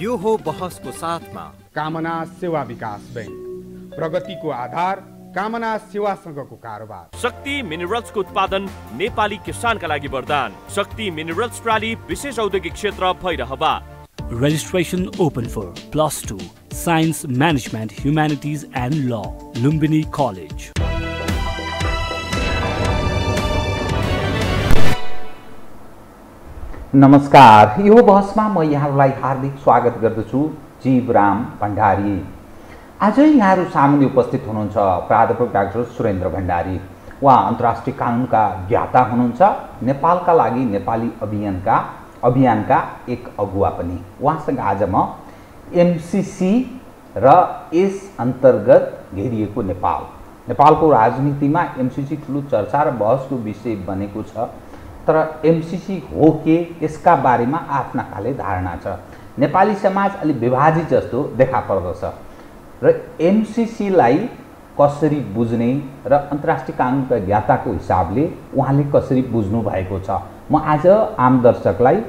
यो हो बहसको साथमा कामना सेवा विकास बैंक, प्रगतिको आधार कामना सेवासँगको कारोबार। शक्ति मिनरल्सको उत्पादन नेपाली किसानका लागि वरदान। शक्ति मिनरल्स प्रणाली विशेष औद्योगिक क्षेत्र Bhairahawa. Registration open for +2 Science Management, Humanities and Law, Lumbini College. नमस्कार, यो बहसमा म यहाँहरूलाई हार्दिक स्वागत गर्दछु। जीवराम भण्डारी। आज यहाँहरू सामुन्ने उपस्थित हुनुहुन्छ प्राध्यापक डाक्टर सुरेन्द्र भण्डारी। उहाँ अन्तर्राष्ट्रिय कानुनका ज्ञाता हुनुहुन्छ, नेपालका लागि नेपाली अभियानका एक अगुवा पनि। उहाँसँग आज म एमसीसी र यस अन्तर्गत घेरिएको नेपालको राजनीतिमा एमसीसी ठुलो चर्चा र बहसको विषय बनेको छ। तर एमसीसी हो के, यसका बारेमा आफ्ना खाले धारणा छ। नेपाली समाज अलि विभाजित जस्तो देखा पर्दछ र एमसीसीलाई कसरी बुझ्ने र अन्तर्राष्ट्रिय कानुनका ज्ञाताको हिसाबले उहाँले कसरी बुझ्नु भएको छ, म आज आम दर्शकलाई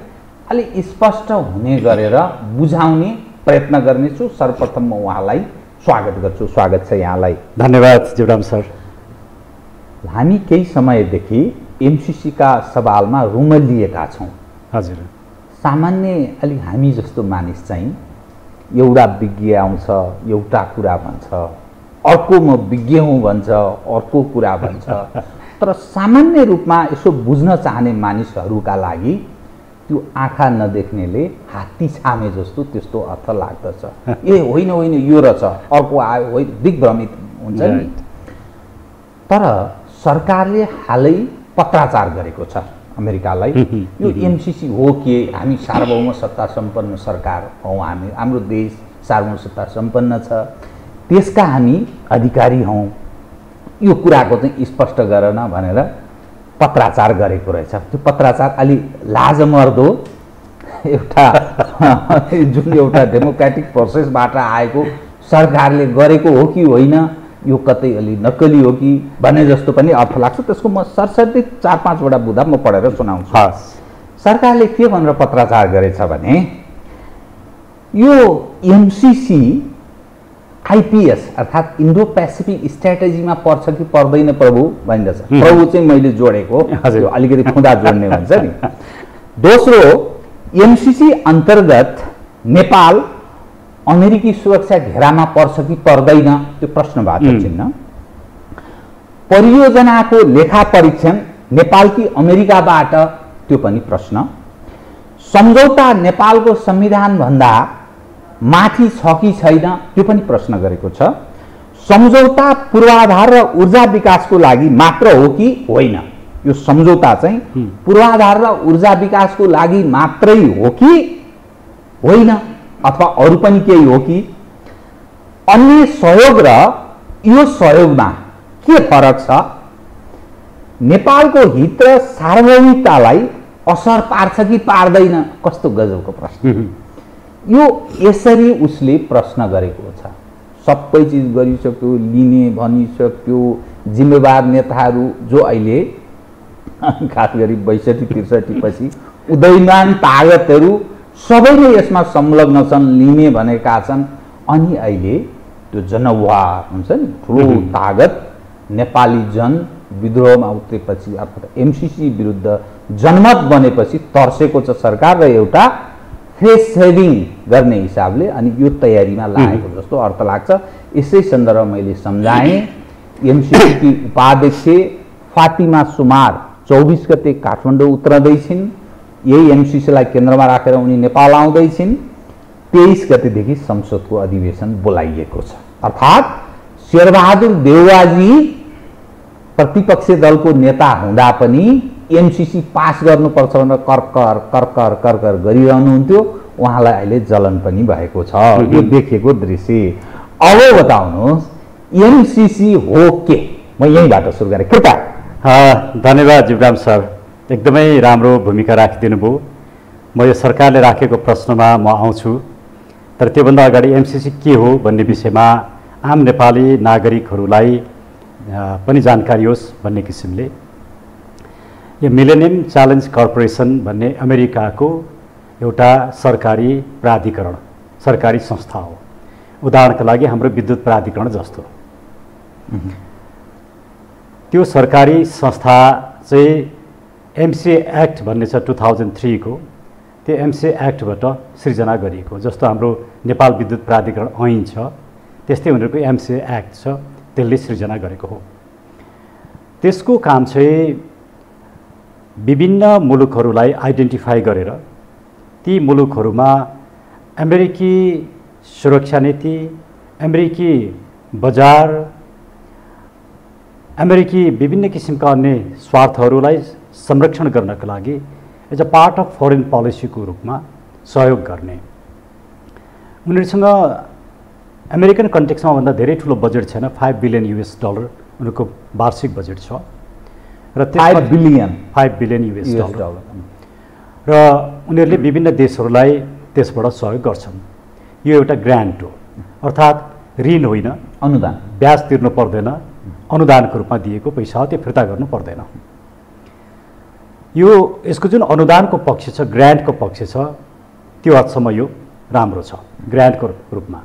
अलि स्पष्ट हुने गरेर बुझाउने प्रयत्न गर्नेछु। सर्वप्रथम म उहाँलाई स्वागत गर्छु। स्वागत छ यहाँलाई। धन्यवाद जीवराम सर। हामी केही समयदेखि एमसीसी का सवालमा रुमलिएका छौँ। हजुर, सामान्य अलि हामी जस्तो मानिस चाहिँ एउटा विज्ञ आउँछ, एउटा कुरा भन्छ, अर्को म विज्ञ हुँ भन्छ, अर्को कुरा भन्छ। तर सामान्य रूपमा यसो बुझ्न चाहने मानिसहरूका लागि त्यो आँखा नदेख्नेले हात्ती छामे जस्तो त्यस्तो अर्थ लाग्दछ। ए होइन होइन यो रहेछ, अर्को आयो, होइन, दिग्भ्रमित हुन्छ नि। तर सरकारले हालै पत्राचार गरेको छ अमेरिकालाई। यो एमसीसी हो के, हामी सार्वभौम सत्ता सम्पन्न सरकार हौँ, हाम्रो देश सार्वभौम सत्ता सम्पन्न छ, त्यसका हामी अधिकारी हौँ, यो कुराको चाहिँ स्पष्ट गर न भनेर पत्राचार गरेको रहेछ। त्यो पत्राचार अलि लाजमर्दो एउटा जुन एउटा डेमोक्रेटिक प्रोसेसबाट आएको सरकारले गरेको हो कि होइन, यो कतै अलि नक्कली हो कि भने जस्तो पनि अर्थ लाग्छ। त्यसको म सरसर्ती 4-5वटा बुँदा म पढेर सुनाउँछु। सरकारले के भनेर पत्राचार गरेछ भने, यो एमसीसी आइपीएस अर्थात् इन्डो पेसिफिक स्ट्राटेजीमा पर्छ कि पर्दैन प्रभु भनिरहेछ। प्रभु चाहिँ मैले जोडेको, अलिकति खुँदा जोड्ने भन्छ नि। दोस्रो, एमसीसी अन्तर्गत नेपाल अमेरिकी सुरक्षा घेरामा पर्छ कि पर्दैन, त्यो प्रश्नवाचक चिन्ह। परियोजनाको लेखा परीक्षण नेपाल कि अमेरिकाबाट, त्यो पनि प्रश्न। सम्झौता नेपालको संविधान भन्दा माथि छ कि छैन, त्यो पनि प्रश्न गरेको छ। सम्झौता पूर्वाधार र ऊर्जा विकासको लागि मात्र हो कि होइन, यो सम्झौता चाहिँ पूर्वाधार र ऊर्जा विकासको लागि मात्रै हो कि होइन, अथवा अरू पनि केही हो कि। अन्य सहयोग र यो सहयोगमा के फरक छ, नेपालको हित र सार्वभौमिकतालाई असर पार्छ कि पार्दैन। कस्तो गजबको प्रश्न। यो यसरी उसले प्रश्न गरेको छ। सबै चिज गरिसक्यो, लिने भनिसक्यो। जिम्मेवार नेताहरू जो अहिले खास गरी 62-63 पछि उदयमान तागतहरू सबै नै यसमा संलग्न छन्, लिने भनेका छन्। अनि अहिले त्यो जनवार हुन्छ नि, ठुलो तागत नेपाली जन विद्रोहमा उत्रेपछि अर्थात् एमसीसी विरुद्ध जनमत बनेपछि तर्सेको छ सरकार र एउटा फेस सेभिङ गर्ने हिसाबले अनि यो तयारीमा लागेको जस्तो अर्थ लाग्छ। यसै सन्दर्भमा मैले सम्झाएँ। एमसीसी की उपाध्यक्ष फातिमा सुमार 24 गते काठमाडौँ उत्रँदैछिन्। यही एमसीसीलाई केन्द्रमा राखेर उनी नेपाल आउँदैछिन्। 23 गतेदेखि संसदको अधिवेशन बोलाइएको छ। अर्थात् शेरबहादुर देउवाजी प्रतिपक्षी दलको नेता हुँदा पनि एमसीसी पास गर्नुपर्छ भनेर कर्कर गरिरहनुहुन्थ्यो। उहाँलाई अहिले जलन पनि भएको छ, यो देखेको दृश्य। अब बताउनुहोस् एमसीसी हो के? म यहीँबाट सुरु गरेँ, कृपया। धन्यवाद जीवराम सर, एकदमै राम्रो भूमिका राखिदिनु भयो। म यो सरकारले राखेको प्रश्नमा म आउँछु, तर त्योभन्दा अगाडि एमसीसी के हो भन्ने विषयमा आम नेपाली नागरिकहरूलाई पनि जानकारी होस् भन्ने किसिमले यो मिलेनियम च्यालेन्ज कर्पोरेसन भन्ने अमेरिकाको एउटा सरकारी प्राधिकरण सरकारी संस्था हो। उदाहरणका लागि हाम्रो विद्युत प्राधिकरण जस्तो त्यो सरकारी संस्था चाहिँ एमसिए एक्ट भन्ने छ 2003 को, त्यो एमसिए एक्टबाट सृजना गरिएको। जस्तो हाम्रो नेपाल विद्युत प्राधिकरण ऐन छ त्यस्तै उनीहरूको एमसिए एक्ट छ, त्यसले सृजना गरेको हो। त्यसको काम चाहिँ विभिन्न मुलुकहरूलाई आइडेन्टिफाई गरेर ती मुलुकहरूमा अमेरिकी सुरक्षा नीति, अमेरिकी बजार, अमेरिकी विभिन्न किसिमका अन्य स्वार्थहरूलाई संरक्षण गर्नका लागि as a part of foreign पोलिसीको रूपमा सहयोग गर्ने। उनीहरूसँग अमेरिकन कन्टेक्समा भन्दा धेरै ठुलो बजेट छैन, $5 बिलियन उनीहरूको वार्षिक बजेट छ र $5 बिलियन र उनीहरूले विभिन्न देशहरूलाई त्यसबाट सहयोग गर्छन्। यो एउटा ग्रान्ट हो, अर्थात् ऋण होइन, अनुदान, ब्याज तिर्नु पर्दैन, अनुदानको रूपमा दिएको पैसा हो, त्यो फिर्ता गर्नु पर्दैन। यो यसको जुन अनुदानको पक्ष छ, ग्रान्टको पक्ष छ, त्यो हदसम्म यो राम्रो छ ग्रान्टको रूपमा।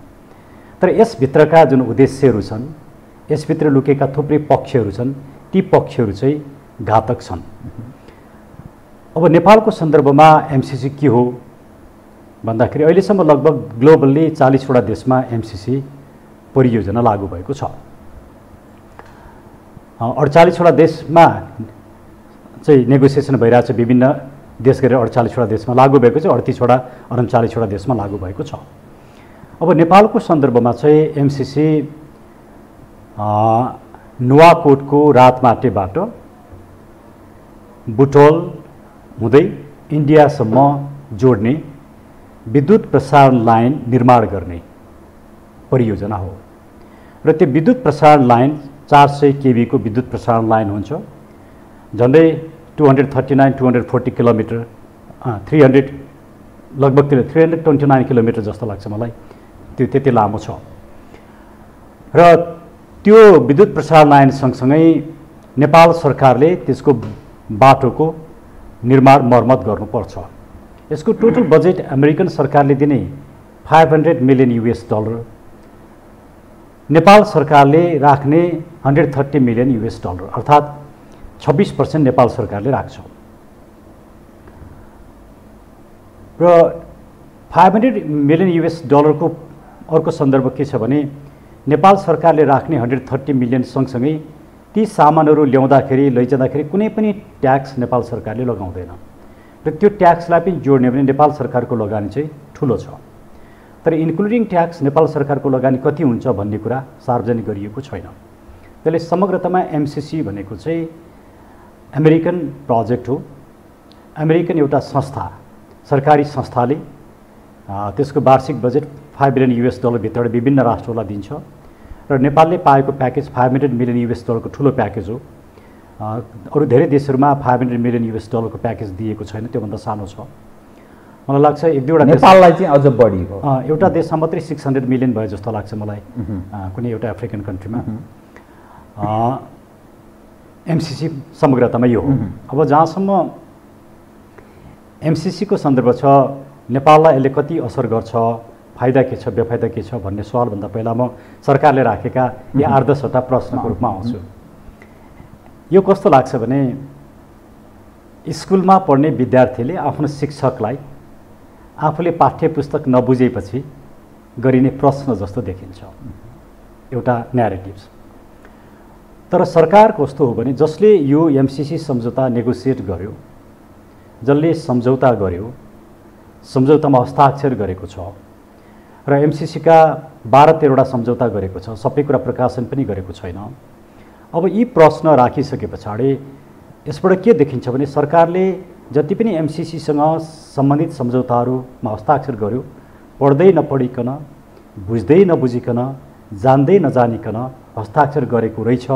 तर यसभित्रका जुन उद्देश्यहरू छन्, यसभित्र लुकेका थुप्रै पक्षहरू छन्, ती पक्षहरू चाहिँ घातक छन्। अब नेपालको सन्दर्भमा एमसिसी के हो भन्दाखेरि अहिलेसम्म लगभग ग्लोबल्ली 40वटा देशमा एमसिसी परियोजना लागू भएको छ। 48वटा देशमा चाहिँ नेगोसिएसन भइरहेको छ, विभिन्न देश गरेर 48वटा देशमा लागू भएको छ, 38वटा 39वटा देशमा लागू भएको छ। अब नेपालको सन्दर्भमा चाहिँ एमसिसी नुवाकोटको रातमाटेबाट बुटोल हुँदै इन्डियासम्म जोड्ने विद्युत प्रसारण लाइन निर्माण गर्ने परियोजना हो र त्यो विद्युत प्रसारण लाइन 400 केबी को विद्युत प्रसारण लाइन हुन्छ। झन्डै 240 किलोमिटर, 329 किलोमिटर जस्तो लाग्छ मलाई, त्यो त्यति लामो छ। र त्यो विद्युत प्रसारण लाइन सँगसँगै नेपाल सरकारले त्यसको बाटोको निर्माण मर्मत गर्नुपर्छ। यसको टोटल बजेट अमेरिकन सरकारले दिने $500 मिलियन, नेपाल सरकारले राख्ने $130 मिलियन, अर्थात् 26% नेपाल सरकारले राख्छ। र $500 मिलियन को अर्को सन्दर्भ के छ भने नेपाल सरकारले राख्ने 130 मिलियन सँगसँगै ती सामानहरू ल्याउँदाखेरि लैजाँदाखेरि कुनै पनि ट्याक्स नेपाल सरकारले लगाउँदैन र त्यो ट्याक्सलाई पनि जोड्ने भने नेपाल सरकारको लगानी चाहिँ ठुलो छ। तर इन्क्लुडिङ ट्याक्स नेपाल सरकारको लगानी कति हुन्छ भन्ने कुरा सार्वजनिक गरिएको छैन। त्यसले समग्रतामा एमसिसी भनेको चाहिँ अमेरिकन प्रोजेक्ट हो। अमेरिकन एउटा संस्था, सरकारी संस्थाले त्यसको वार्षिक बजेट $5 बिलियन भित्रबाट विभिन्न राष्ट्रहरूलाई दिन्छ र नेपालले पाएको प्याकेज $500 मिलियन को ठुलो प्याकेज हो। अरू धेरै देशहरूमा $500 मिलियन को प्याकेज दिएको छैन, त्योभन्दा सानो छ। मलाई लाग्छ एक दुईवटा नेपाललाई चाहिँ अझ बढी हो। एउटा देशमा मात्रै 600 मिलियन भयो जस्तो लाग्छ मलाई, कुनै एउटा अफ्रिकन कन्ट्रीमा। एमसिसी समग्रतामा यो हो। अब जहाँसम्म एमसिसी को सन्दर्भ छ, नेपाललाई यसले कति असर गर्छ, फाइदा के छ, बेफाइदा के छ भन्ने सवालभन्दा पहिला म सरकारले राखेका यी 8-10वटा प्रश्नको रूपमा आउँछु। यो कस्तो लाग्छ भने स्कुलमा पढ्ने विद्यार्थीले आफ्नो शिक्षकलाई आफूले पाठ्य पुस्तक नबुझेपछि गरिने प्रश्न जस्तो देखिन्छ, एउटा न्यारेटिभ। तर सरकार कस्तो हो भने जसले यो एमसिसी सम्झौता नेगोसिएट गर्यो, जसले सम्झौता गर्यो, सम्झौतामा हस्ताक्षर गरेको छ र एमसिसी का 12-13वटा सम्झौता गरेको छ, सबै कुरा प्रकाशन पनि गरेको छैन। अब यी प्रश्न राखिसके पछाडि यसबाट के देखिन्छ भने सरकारले जति पनि एमसिसीसँग सम्बन्धित सम्झौताहरूमा हस्ताक्षर गर्यो, पढ्दै नपढिकन, बुझ्दै नबुझिकन, जान्दै नजानिकन हस्ताक्षर गरेको रहेछ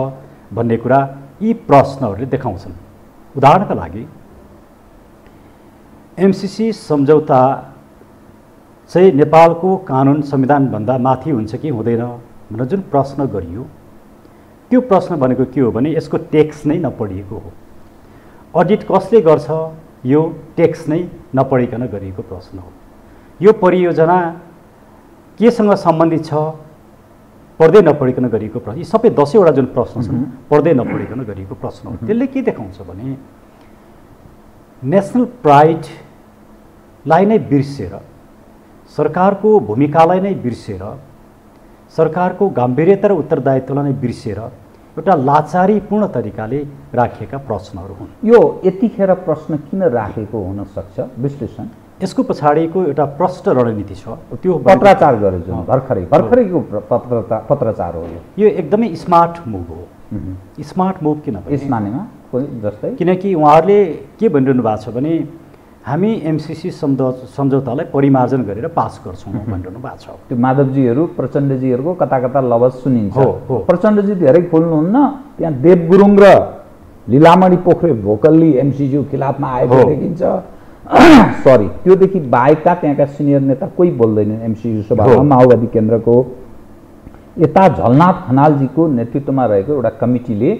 भन्ने कुरा यी प्रश्नहरूले देखाउँछन्। उदाहरणका लागि एमसिसी सम्झौता चाहिँ नेपालको कानुन संविधानभन्दा माथि हुन्छ कि हुँदैन भनेर जुन प्रश्न गरियो, त्यो प्रश्न भनेको के हो भने यसको टेक्स्ट नै नपढिएको हो। अडिट कसले गर्छ, यो टेक्स्ट नै नपढिकन गरिएको प्रश्न हो। यो परियोजना केसँग सम्बन्धित छ, पढ्दै नपढिकन गरिएको प्रश्न। यी सबै 10 वटा जुन प्रश्न छन् पढ्दै नपढिकन गरिएको प्रश्न हो। त्यसले के देखाउँछ भने नेसनल प्राइडलाई नै बिर्सेर, सरकारको भूमिकालाई नै बिर्सेर, सरकारको गम्भीर्यता र उत्तरदायित्वलाई नै बिर्सेर एउटा लाचारीपूर्ण तरिकाले राखिएका प्रश्नहरू हुन्। यो यतिखेर प्रश्न किन राखेको हुन सक्छ विश्लेषण? यसको पछाडिको एउटा प्रष्ट रणनीति छ। त्यो पत्राचार गरे जुन भर्खरैको पत्राचार हो यो एकदमै स्मार्ट मुभ हो। स्मार्ट मुभ किन यसमानेमा कोही जस्तै किनकि उहाँहरूले के भनिरहनु भएको छ भने हामी एमसिसी सम्झौतालाई परिमार्जन गरेर पास गर्छौँ भनिरहनु भएको छ। त्यो माधवजीहरू प्रचण्डजीहरूको कता कता लवज सुनिन्छ। प्रचण्डजी धेरै खोल्नुहुन्न, त्यहाँ देव गुरुङ र लीलामणि पोखरेल भोकल्ली एमसिसी खिलाफमा आएको देखिन्छ। सरी, त्योदेखि बाहेकका त्यहाँका सिनियर नेता कोही बोल्दैनन् एमसिसी सभामा। माओवादी केन्द्रको यता झलनाथ खनालजीको नेतृत्वमा रहेको एउटा कमिटीले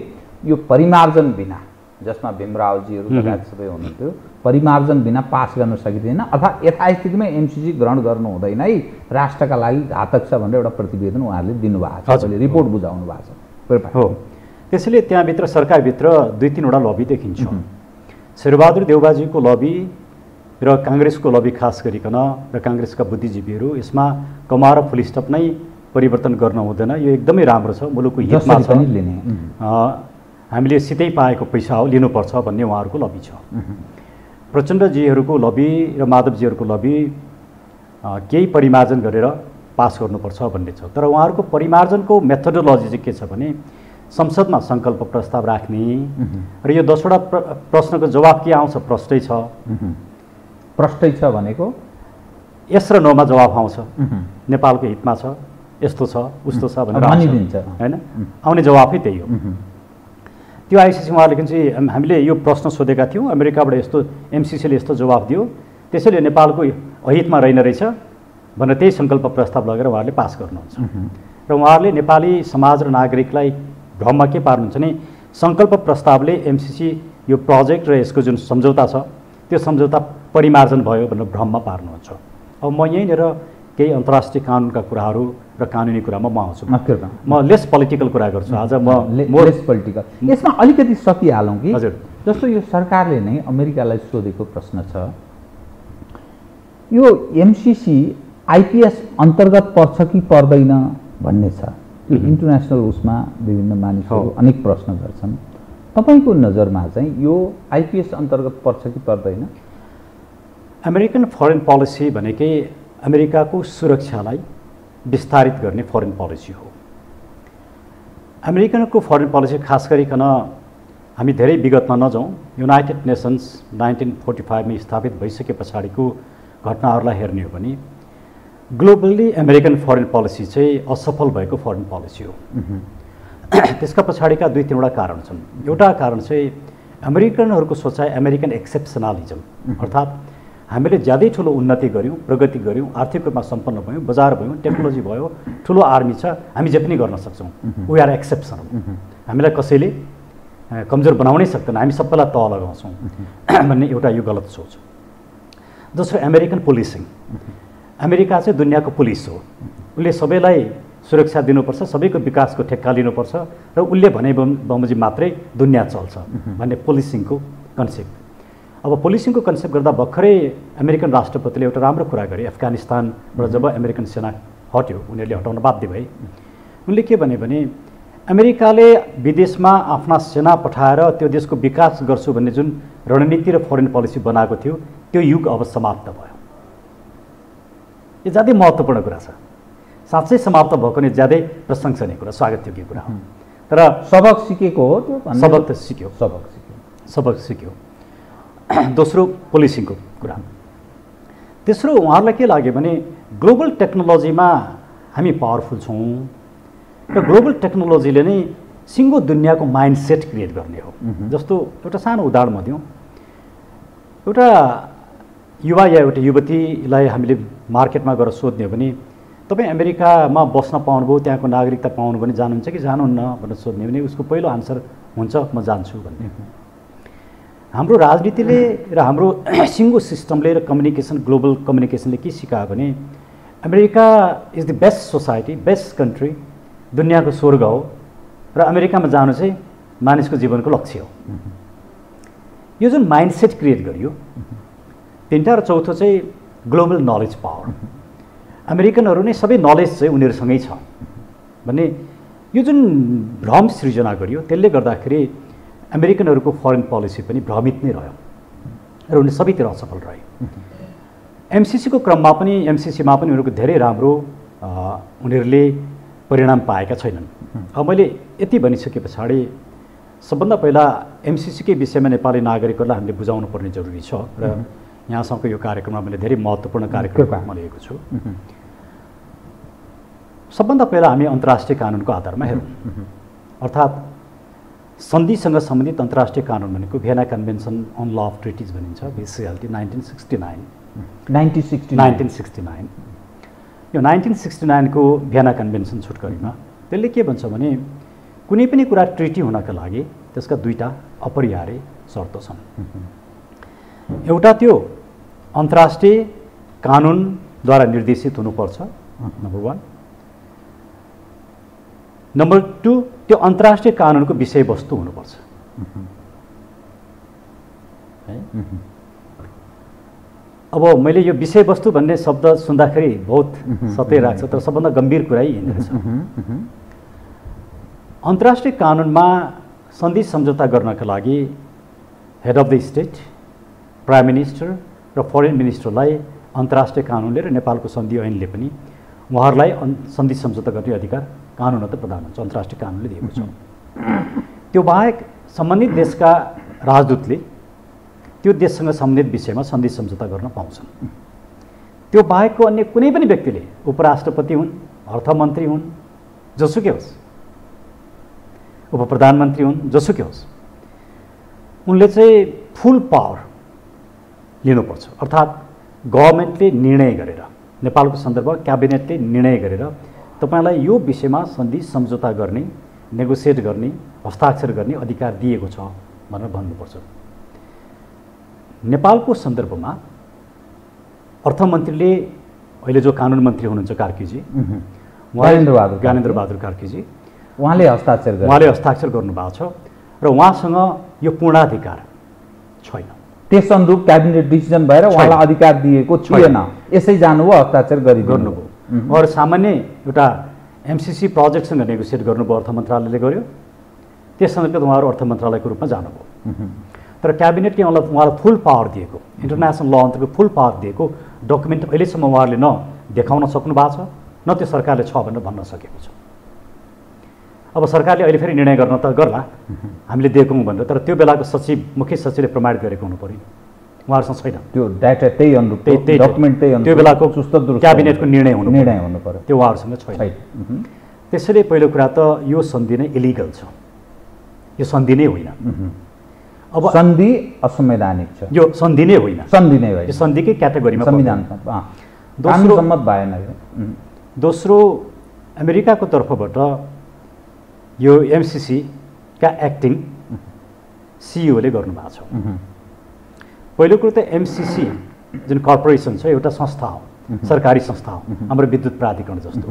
यो परिमार्जन बिना, जसमा भीमरावजीहरू लगायत सबै हुनुहुन्थ्यो, परिमार्जन बिना पास गर्न सकिँदैन अथवा यथास्थितिमै एमसिसी ग्रहण गर्नु हुँदैन है, राष्ट्रका लागि घातक छ भनेर एउटा प्रतिवेदन उहाँहरूले दिनुभएको छ, रिपोर्ट बुझाउनु भएको छ। हो, त्यसैले त्यहाँभित्र सरकारभित्र 2-3 वटा लबी देखिन्छ। शेरबहादुर देउबाजीको लबी र काङ्ग्रेसको लबी खास गरिकन र काङ्ग्रेसका बुद्धिजीवीहरू यसमा कमा र फुल स्टप नै परिवर्तन गर्न हुँदैन, यो एकदमै राम्रो छ, मुलुकको हितमा छ, हामीले सिधै पाएको पैसा हो लिनुपर्छ भन्ने उहाँहरूको लबी छ। प्रचण्डजीहरूको लबी र माधवजीहरूको लबी केही परिमार्जन गरेर पास गर्नुपर्छ भन्ने छ। तर उहाँहरूको परिमार्जनको मेथोडोलोजी चाहिँ के छ भने संसदमा सङ्कल्प प्रस्ताव राख्ने र यो 10 वटा प्रश्नको जवाब के आउँछ प्रष्टै छ। प्रष्टै छ भनेको यस र नोमा जवाब आउँछ, नेपालको हितमा छ, यस्तो छ उस्तो छ भनेर भनिदिन्छ हैन, आउने जवाफै त्यही हो। त्यो आइसिसी उहाँले चाहिँ हामीले यो प्रश्न सोधेका थियौँ, अमेरिकाबाट यस्तो एमसिसीले यस्तो जवाफ दियो, त्यसैले नेपालको अहितमा रहेन रहेछ भनेर त्यही सङ्कल्प प्रस्ताव लगेर उहाँहरूले पास गर्नुहुन्छ। र उहाँहरूले नेपाली समाज र नागरिकलाई भ्रममा के पार्नुहुन्छ भने सङ्कल्प प्रस्तावले एमसिसी यो प्रोजेक्ट र यसको जुन सम्झौता छ त्यो सम्झौता परिमार्जन भयो भनेर भ्रममा पार्नुहुन्छ। अब म यहीँनिर केही अन्तर्राष्ट्रिय कानुनका कुराहरू र कानुनी कुरामा म आउँछु। म लेस पोलिटिकल कुरा गर्छु आज। लेस पोलिटिकल यसमा अलिकति सकिहालौँ कि हजुर, जस्तो यो सरकारले नै अमेरिकालाई सोधेको प्रश्न छ, यो एमसिसी आइपिएस अन्तर्गत पर्छ कि पर्दैन भन्ने छ। यो इन्टरनेसनल उसमा विभिन्न मानिसहरू अनेक प्रश्न गर्छन्। तपाईँको नजरमा चाहिँ यो आइपिएस अन्तर्गत पर्छ कि पर्दैन? अमेरिकन फरेन पोलिसी भनेकै अमेरिकाको सुरक्षालाई विस्तारित गर्ने फरेन पोलिसी हो। अमेरिकनको फरेन पोलिसी खास गरिकन हामी धेरै विगतमा नजाउँ, युनाइटेड नेसन्स 1945 मा स्थापित भइसके पछाडिको घटनाहरूलाई हेर्ने हो भने ग्लोबल्ली अमेरिकन फरेन पोलिसी चाहिँ असफल भएको फरेन पोलिसी हो। त्यसका पछाडिका 2-3 वटा कारण छन्। एउटा कारण चाहिँ अमेरिकनहरूको सोचाइ अमेरिकन एक्सेप्सनलिजम, अर्थात् हामीले ज्यादै ठुलो उन्नति गऱ्यौँ, प्रगति गऱ्यौँ, आर्थिक रूपमा सम्पन्न भयौँ, बजार भयौँ, टेक्नोलोजी भयो, ठुलो आर्मी छ, हामी जे पनि गर्न सक्छौँ, वी आर एक्सेप्सनल, हामीलाई कसैले कमजोर बनाउनै सक्दैन, हामी सबैलाई तह लगाउँछौँ भन्ने एउटा यो गलत सोच। दोस्रो अमेरिकन पुलिसिङ, अमेरिका चाहिँ दुनियाँको पुलिस हो, उसले सबैलाई सुरक्षा दिनुपर्छ, सबैको विकासको ठेक्का लिनुपर्छ र उसले भने बमोजिम मात्रै दुनियाँ चल्छ भन्ने पुलिसिङको कन्सेप्ट। अब पुलिसिङको कन्सेप्ट गर्दा भर्खरै अमेरिकन राष्ट्रपतिले एउटा राम्रो कुरा गरे। अफगानिस्तानबाट जब अमेरिकन सेना हट्यो, उनीहरूले हटाउन बाध्य भए, उनले के भने अमेरिकाले विदेशमा आफ्ना सेना पठाएर त्यो देशको विकास गर्छु भन्ने जुन रणनीति र फरेन पोलिसी बनाएको थियो त्यो युग अब समाप्त भयो। यो ज्यादै महत्त्वपूर्ण कुरा छ, साँच्चै समाप्त भएको नै ज्यादै प्रशंसनीय कुरा, स्वागतयोग्य कुरा हो। तर सबक सिकेको हो त्यो, सबक त सिक्यो, सबक सिक्यो। दोस्रो पुलिसिङको कुरा। तेस्रो उहाँहरूलाई के लाग्यो भने ग्लोबल टेक्नोलोजीमा हामी पावरफुल छौँ र ग्लोबल टेक्नोलोजीले नै सिङ्गो दुनियाँको माइन्डसेट क्रिएट गर्ने हो। जस्तो एउटा सानो उदाहरण म दिउँ, एउटा युवा या एउटा युवतीलाई हामीले मार्केटमा गएर सोध्ने हो भने तपाईँ अमेरिकामा बस्न पाउनुभयो, त्यहाँको नागरिकता पाउनु भने जानुहुन्छ कि जानुहुन्न भनेर सोध्ने भने उसको पहिलो आन्सर हुन्छ म जान्छु भन्ने। हाम्रो राजनीतिले र हाम्रो सिङ्गो सिस्टमले र कम्युनिकेसन, ग्लोबल कम्युनिकेसनले के सिकायो भने America is the best society, best country, दुनियाँको स्वर्ग हो र अमेरिकामा जानु चाहिँ मानिसको जीवनको लक्ष्य हो। यो जुन माइन्डसेट क्रिएट गरियो, तीनटा र चौथो चाहिँ ग्लोबल नलेज पावर। अमेरिकनहरू नै सबै नलेज चाहिँ उनीहरूसँगै छ भन्ने यो जुन भ्रम सृजना गरियो, त्यसले गर्दाखेरि अमेरिकनहरूको फरेन पोलिसी पनि भ्रमित नै रह्यो र उनीहरू सबैतिर असफल रहे। एमसिसीको क्रममा पनि एमसिसीमा पनि उनीहरूको धेरै राम्रो उनीहरूले परिणाम पाएका छैनन्। अब मैले यति भनिसके पछाडि सबभन्दा पहिला एमसिसीकै विषयमा नेपाली नागरिकहरूलाई हामीले बुझाउनु पर्ने जरुरी छ र यहाँसँगको यो कार्यक्रममा मैले धेरै महत्त्वपूर्ण कार्यक्रममा लिएको छु। सबभन्दा पहिला हामी अन्तर्राष्ट्रिय कानुनको आधारमा हेरौँ, अर्थात् सन्धिसँग सम्बन्धित अन्तर्राष्ट्रिय कानुन भनेको Vienna convention on law of treaties भनिन्छ, भिसिएलटी 1969। यो 1969 को भियना कन्भेन्सन छोटकरीमा त्यसले के भन्छ भने कुनै पनि कुरा ट्रिटी हुनका लागि त्यसका दुईटा अपरिहार्य शर्त छन्। एउटा त्यो अन्तर्राष्ट्रिय कानुनद्वारा निर्देशित हुनुपर्छ, नम्बर 1। नम्बर 2, त्यो अन्तर्राष्ट्रिय कानुनको विषयवस्तु हुनुपर्छ। अब मैले यो विषयवस्तु भन्ने शब्द सुन्दाखेरि बहुत सतै लाग्छ, तर सबभन्दा गम्भीर कुरा यही रहेछ। अन्तर्राष्ट्रिय कानुनमा सन्धि सम्झौता गर्नका लागि head of the state, prime minister र फरेन मिनिस्टरलाई अन्तर्राष्ट्रिय कानुनले र नेपालको सन्धि ऐनले पनि उहाँहरूलाई सन्धि सम्झौता गर्ने अधिकार कानुनत प्रदान हुन्छ, अन्तर्राष्ट्रिय कानुनले दिएको छ। त्यो बाहेक सम्बन्धित देशका राजदूतले त्यो देशसँग सम्बन्धित विषयमा सन्धि सम्झौता गर्न पाउँछन्। त्यो बाहेकको अन्य कुनै पनि व्यक्तिले, उपराष्ट्रपति हुन्, अर्थमन्त्री हुन्, जसुकै होस्, उप प्रधानमन्त्री हुन्, जसुकै होस्, उनले चाहिँ फुल पावर लिनुपर्छ। अर्थात् गभर्मेन्टले निर्णय गरेर, नेपालको सन्दर्भमा क्याबिनेटले निर्णय गरेर तपाईलाई यो विषयमा सन्धि सम्झौता गर्ने, नेगोसिएट गर्ने, हस्ताक्षर गर्ने अधिकार दिएको छ भनेर भन्नुपर्छ। नेपालको सन्दर्भमा अर्थमन्त्रीले अहिले जो कानुन मन्त्री हुनुहुन्छ कार्कीजी, ज्ञानेन्द्र बहादुर कार्कीजी, उहाँले हस्ताक्षर गर्नुभएको छ र उहाँसँग यो पूर्णाधिकार छैन। त्यस अनुरूप क्याबिनेट डिसिजन भएर उहाँलाई अधिकार दिएको छैन, यसै जानुभयो हस्ताक्षर गर्नुभयो। और सामान्य एउटा एमसिसी प्रोजेक्टसँग नेगोसिएट गर्नुभयो, अर्थ मन्त्रालयले गर्यो, त्यस अन्तर्गत उहाँहरू अर्थ मन्त्रालयको रूपमा जानुभयो। तर क्याबिनेटले उहाँलाई फुल पावर दिएको, इन्टरनेसनल ल अन्तर्गत फुल पावर दिएको डकुमेन्ट अहिलेसम्म उहाँहरूले न देखाउन सक्नु भएको छ, न त्यो सरकारले छ भनेर भन्न सकेको छ। अब सरकारले अहिले फेरि निर्णय गर्न त गर्ला, हामीले दिएको भनेर, तर त्यो बेलाको सचिव, मुख्य सचिवले प्रमाणित गरेको हुनु पर्यो, उहाँहरूसँग छैन त्यो डाटा, त्यही अनुरूप डकुमेन्ट, त्यही त्यो बेलाको क्याबिनेटको निर्णय हुनु पर्यो, त्यो उहाँहरूसँग छैन। त्यसैले पहिलो कुरा त यो सन्धि नै इलिगल छ, यो सन्धि नै होइन। अब सन्धि असंवैधानिक छ, यो सन्धि नै होइन, सन्धि नै होइन, यो सन्धिकै क्याटेगोरीमा संविधानमा कानुन सम्मत भएन। दोस्रो, अमेरिकाको तर्फबाट यो एमसिसी का एक्टिङ सिइओले गर्नुभएको छ। पहिलो कुरो त एमसिसी जुन कर्पोरेसन छ एउटा संस्था हो, सरकारी संस्था हो, हाम्रो विद्युत प्राधिकरण जस्तो।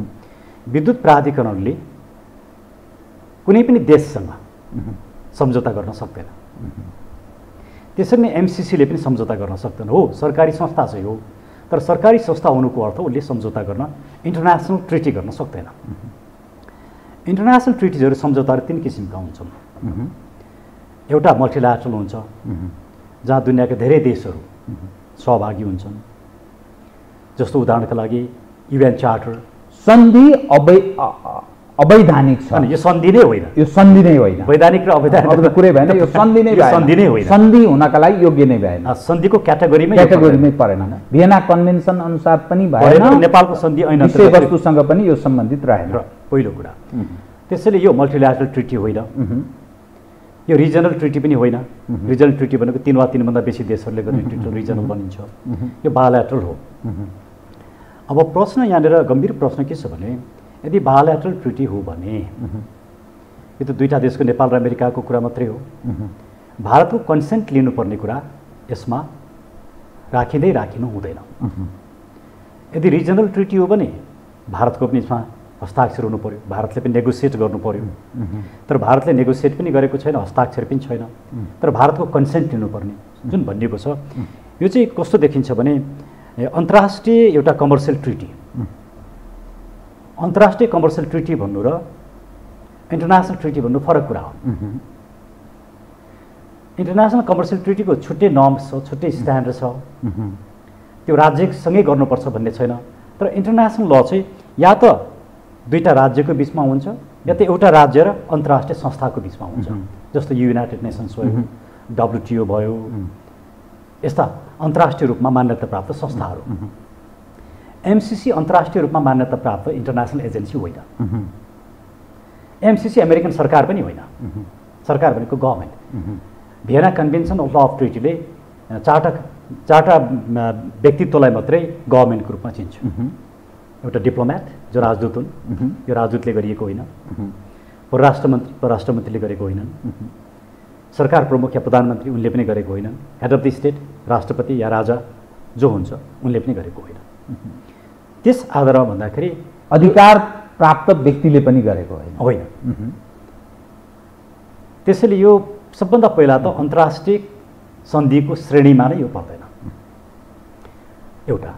विद्युत प्राधिकरणले कुनै पनि देशसँग सम्झौता गर्न सक्दैन, त्यसरी नै एमसिसीले पनि सम्झौता गर्न सक्दैन। हो, सरकारी संस्था चाहिँ हो, तर सरकारी संस्था हुनुको अर्थ उसले सम्झौता गर्न, इन्टरनेसनल ट्रिटी गर्न सक्दैन। इन्टरनेसनल ट्रिटिजहरू सम्झौताहरू 3 किसिमका हुन्छन्। एउटा मल्टिल्याटरल हुन्छ, जहाँ दुनियाँका धेरै देशहरू सहभागी हुन्छन्, जस्तो उदाहरणका लागि युएन चार्टर। सन्धि अवैधानिक छ, यो सन्धि नै होइन, यो सन्धि नै होइन, वैधानिक र अवैधानिक कुरै भएन, यो सन्धि नै होइन, सन्धि हुनका लागि योग्य नै भएन, सन्धिको क्याटेगोरीमै परेन। भियना कन्भेन्सन अनुसार पनि भएन, नेपालको सन्धि ऐन विषयवस्तुसँग पनि यो सम्बन्धित रहेन, पहिलो कुरा। त्यसैले यो मल्टिल्याटरल ट्रिटी होइन, यो रिजनल ट्रिटी पनि होइन। रिजनल ट्रिटी भनेको 3 वा 3 भन्दा बेसी देशहरूले गर्ने ट्रिटी रिजनल बनिन्छ, यो बायोल्याटरल हो। अब प्रश्न यहाँनिर गम्भीर प्रश्न के छ भने, यदि बायोल्याटरल ट्रिटी हो भने यो त दुईटा देशको, नेपाल र अमेरिकाको कुरा मात्रै हो, भारतको कन्सेन्ट लिनुपर्ने कुरा यसमा राखिनु हुँदैन। यदि रिजनल ट्रिटी हो भने भारतको पनि यसमा हस्ताक्षर हुनु पर्यो, भारतले पनि नेगोसिएट गर्नु पर्यो। तर भारतले नेगोसिएट पनि गरेको छैन, हस्ताक्षर पनि छैन। तर भारतको कन्सेन्ट लिनुपर्ने जुन भनिएको छ, यो चाहिँ कस्तो देखिन्छ भने अन्तर्राष्ट्रिय एउटा कमर्सियल ट्रिटी, अन्तर्राष्ट्रिय कमर्सियल ट्रिटी भन्नु र इन्टरनेसनल ट्रिटी भन्नु फरक कुरा हो। इन्टरनेसनल कमर्सियल ट्रिटीको छुट्टै नर्म्स छ, छुट्टै स्ट्यान्डर्ड छ, त्यो राज्यसँगै गर्नुपर्छ भन्ने छैन। तर इन्टरनेसनल ल चाहिँ या त दुईटा राज्यको बिचमा हुन्छ या त एउटा राज्य र अन्तर्राष्ट्रिय संस्थाको बिचमा हुन्छ। जस्तो युनाइटेड नेसन्स भयो, WTO भयो, यस्ता अन्तर्राष्ट्रिय रूपमा मान्यता प्राप्त संस्थाहरू। MCC अन्तर्राष्ट्रिय रूपमा मान्यता प्राप्त इन्टरनेसनल एजेन्सी होइन। MCC अमेरिकन सरकार पनि होइन, सरकार भनेको government. Vienna convention of law of ट्रिटीले चारवटा व्यक्तित्वलाई मात्रै गभर्मेन्टको रूपमा चिन्छ। एउटा डिप्लोमेट जो राजदूत हुन्, यो राजदूतले गरिएको होइन। परराष्ट्रमन्त्रीले गरेको होइनन्। सरकार प्रमुख या प्रधानमन्त्री उनले पनि गरेको होइनन्। हेड अफ द स्टेट राष्ट्रपति या राजा जो हुन्छ उनले पनि गरेको होइन। त्यस आधारमा भन्दाखेरि अधिकार प्राप्त व्यक्तिले पनि गरेको होइन। त्यसैले यो सबभन्दा पहिला त अन्तर्राष्ट्रिय सन्धिको श्रेणीमा नै यो पर्दैन। एउटा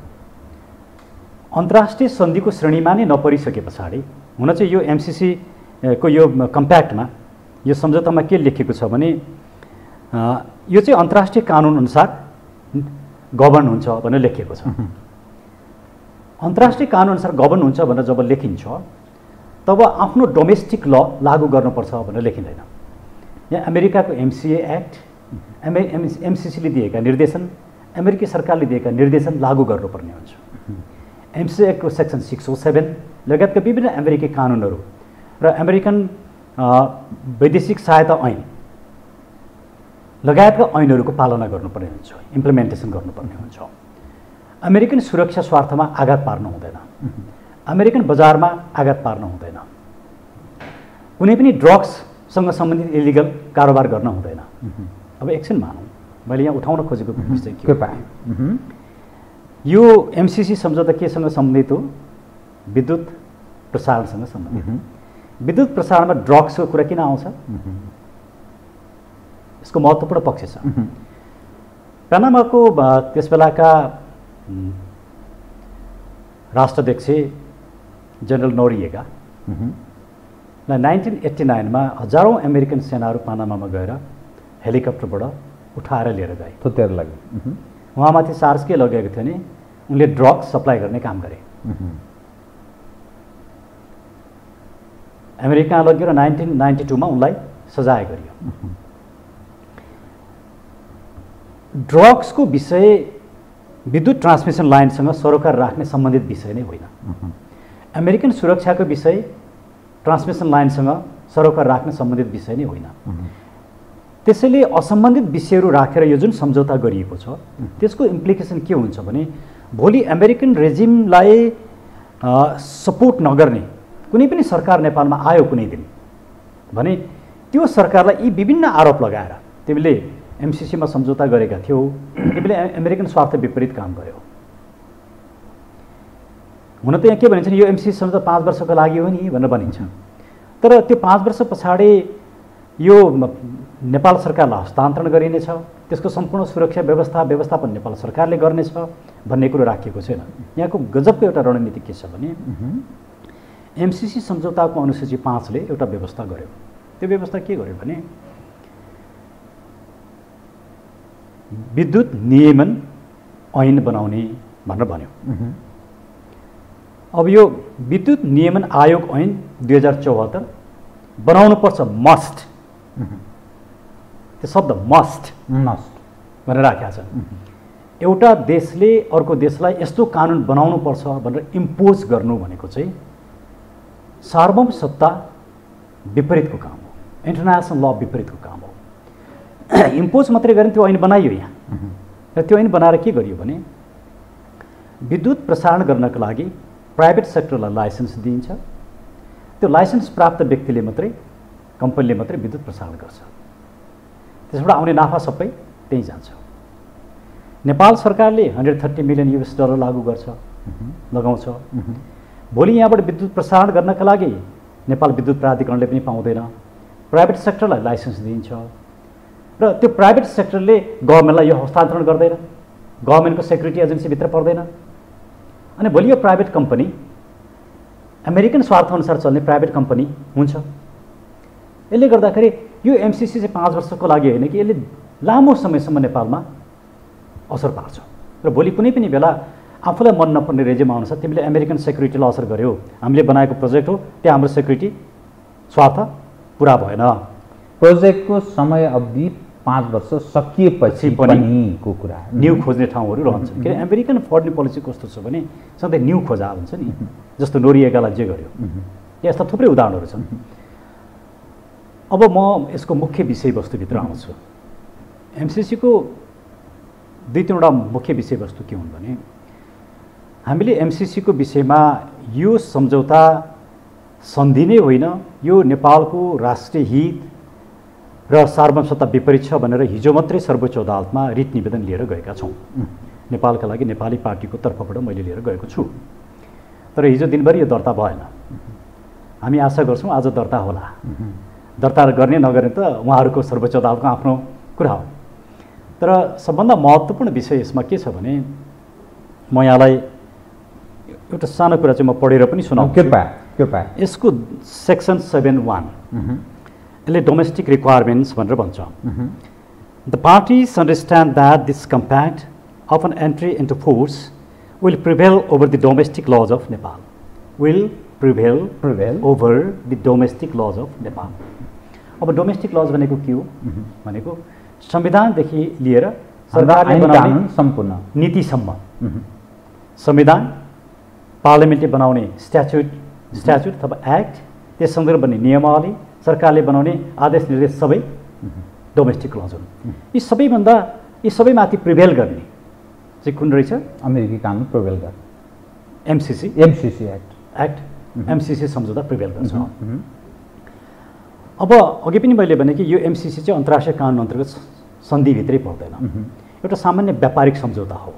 अन्तर्राष्ट्रिय सन्धिको श्रेणीमा नै नपरिसके पछाडि हुन चाहिँ यो MCC को यो कम्प्याक्टमा यो सम्झौतामा के लेखेको छ भने यो चाहिँ अन्तर्राष्ट्रिय कानुन अनुसार गभर्न हुन्छ भनेर लेखिएको छ। अन्तर्राष्ट्रिय कानुन अनुसार गभर्न हुन्छ भनेर जब लेखिन्छ तब आफ्नो डोमेस्टिक ल लागू गर्नुपर्छ भनेर लेखिँदैन। यहाँ अमेरिकाको MCA एक्ट, MCC ले दिएका निर्देशन, अमेरिकी सरकारले दिएका निर्देशन लागू गर्नुपर्ने हुन्छ। MCA एक्टको सेक्सन 607 लगायतका विभिन्न अमेरिकी कानुनहरू र अमेरिकन वैदेशिक सहायता ऐन लगायतका ऐनहरूको पालना गर्नुपर्ने हुन्छ, इम्प्लिमेन्टेसन गर्नुपर्ने हुन्छ। अमेरिकन सुरक्षा स्वार्थमा आघात पार्नु हुँदैन, अमेरिकन बजारमा आघात पार्नु हुँदैन, कुनै पनि ड्रग्ससँग सम्बन्धित इलिगल कारोबार गर्न हुँदैन। अब एकछिन मानौँ मैले यहाँ उठाउन खोजेको विषय के हो, यो MCC सम्झौता केसँग सम्बन्धित हो? विद्युत प्रसारणसँग सम्बन्धित। विद्युत प्रसारणमा ड्रग्सको कुरा किन आउँछ? यसको महत्त्वपूर्ण पक्ष छ। पनामाको त्यसबेलाका राष्ट्राध्यक्ष जनरल नोरिएगा 1989 मा हजारौं अमेरिकन सेनाहरू पनामामा गएर हेलिकप्टरबाट उठाएर लिएर गए, थुतेर लगे। उहाँमाथि चार्ज के लगेको थियो नि उनले ड्रग्स सप्लाई गर्ने काम गरे। अमेरिका लग्यो र 1992 मा उनलाई सजाय गरियो। ड्रग्सको विषय विद्युत ट्रान्समिसन लाइनसँग सरोकार राख्ने सम्बन्धित विषय नै होइन। अमेरिकन सुरक्षाको विषय ट्रान्समिसन लाइनसँग सरोकार राख्ने सम्बन्धित विषय नै होइन। त्यसैले असम्बन्धित विषयहरू राखेर यो जुन सम्झौता गरिएको छ त्यसको इम्प्लिकेसन के हुन्छ भने भोलि अमेरिकन रेजिमलाई सपोर्ट नगर्ने कुनै पनि सरकार नेपालमा आयो कुनै दिन भने त्यो सरकारलाई यी विभिन्न आरोप लगाएर तिमीले MCC मा सम्झौता गरेका थियौ, तिमीले अमेरिकन स्वार्थ विपरीत काम गर्यौ। हुन त यहाँ के भनिन्छ नि यो MCC सम्झौता 5 वर्षको लागि हो नि भनेर भनिन्छ। तर त्यो 5 वर्ष पछाडि यो नेपाल सरकारलाई हस्तान्तरण गरिनेछ, त्यसको सम्पूर्ण सुरक्षा व्यवस्थापन नेपाल सरकारले गर्नेछ भन्ने कुरो राखिएको छैन। यहाँको गजबको एउटा रणनीति के छ भने MCC सम्झौताको अनुसूची 5 ले एउटा व्यवस्था गर्यो। त्यो व्यवस्था के गर्यो भने विद्युत नियमन ऐन बनाउने भनेर भन्यो। अब यो विद्युत नियमन आयोग ऐन 2074 बनाउनु पर्छ, मस्ट। त्यो शब्द मस्ट भनेर राखेको छ। एउटा देशले अर्को देशलाई यस्तो कानुन बनाउनु पर्छ भनेर इम्पोज गर्नु भनेको चाहिँ सार्वभौम सत्ता विपरीतको काम हो, इन्टरनेसनल ल विपरीतको काम हो। इम्पोज मात्रै गरेर त्यो ऐन बनाइयो यहाँ। र त्यो ऐन बनाएर के गरियो भने विद्युत प्रसारण गर्नको लागि प्राइभेट सेक्टरलाई लाइसेन्स दिइन्छ। त्यो लाइसेन्स प्राप्त व्यक्तिले मात्रै, कम्पनीले मात्रै विद्युत प्रसारण गर्छ। त्यसबाट आउने नाफा सबै त्यहीँ जान्छ। नेपाल सरकारले $130 मिलियन लागू गर्छ लगाउँछ। भोलि यहाँबाट विद्युत प्रसारण गर्नका लागि नेपाल विद्युत प्राधिकरणले पनि पाउँदैन, प्राइभेट सेक्टरलाई लाइसेन्स दिइन्छ र त्यो प्राइभेट सेक्टरले गभर्मेन्टलाई यो हस्तान्तरण गर्दैन, गभर्मेन्टको सेक्युरिटी एजेन्सीभित्र पर्दैन। अनि भोलि यो प्राइभेट कम्पनी अमेरिकन स्वार्थअनुसार चल्ने प्राइभेट कम्पनी हुन्छ। यसले गर्दाखेरि यो एमसिसी चाहिँ 5 वर्षको लागि होइन कि यसले लामो समयसम्म नेपालमा असर पार्छ र भोलि कुनै पनि बेला आफूलाई मन नपर्ने रेजिम आउँछ, तिमीले अमेरिकन सेक्युरिटीलाई असर गर्यो, हामीले बनाएको प्रोजेक्ट हो, त्यहाँ हाम्रो सेक्युरिटी स्वार्थ पुरा भएन। प्रोजेक्टको समय अवधि 5 वर्ष सकिएपछि पनिको कुरा न्यू खोज्ने ठाउँहरू रहन्छ। किन अमेरिकन फरेन पोलिसी कस्तो छ भने सधैँ न्यू खोजा हुन्छ नि, जस्तो नोरिएगालाई जे गर्यो, यस्ता थुप्रै उदाहरणहरू छन्। अब म यसको मुख्य विषयवस्तुभित्र आउँछु। एमसिसीको 2-3वटा मुख्य विषयवस्तु के हुन् भने हामीले एमसिसीको विषयमा यो सम्झौता सन्धि नै होइन, यो नेपालको राष्ट्रिय हित र सार्वभौमसत्ता विपरीत छ भनेर हिजो मात्रै सर्वोच्च अदालतमा रिट निवेदन लिएर गएका छौँ। नेपालका लागि नेपाली पार्टीको तर्फबाट मैले लिएर गएको छु। तर हिजो दिनभरि यो दर्ता भएन। हामी आशा गर्छौँ आज दर्ता होला। दर्ता गर्ने नगर्ने त उहाँहरूको सर्वोच्च अदालतको आफ्नो कुरा हो। तर सबभन्दा महत्त्वपूर्ण विषय यसमा के छ भने म यहाँलाई एउटा सानो कुरा चाहिँ म पढेर पनि सुनाउँछु। यसको सेक्सन 7(1) यसले डोमेस्टिक रिक्वायरमेन्ट्स भनेर भन्छ। The parties understand that this compact upon entry into force will prevail over the domestic lodge of Nepal. Will prevail over the domestic lodge of Nepal. अब डोमेस्टिक लज भनेको के हो भनेको संविधानदेखि लिएर सरकारले बनाउने सम्पूर्ण नीतिसम्म, संविधान, पार्लियामेन्टले बनाउने स्ट्याच्युट अथवा एक्ट, त्यस सन्दर्भमा बन्ने नियमावली, सरकारले बनाउने आदेश निर्देश सबै डोमेस्टिक लज हुन्। यी सबैमाथि प्रिभेल गर्ने चाहिँ कुन रहेछ? अमेरिकी कानुन प्रिभेल गर्ने एमसिसी एक्ट एमसिसी सम्झौता प्रिभेल गर्छ। अब अघि पनि मैले भने कि यो एमसिसी चाहिँ अन्तर्राष्ट्रिय कानुन अन्तर्गत सन्धिभित्रै पर्दैन, एउटा सामान्य व्यापारिक सम्झौता हो।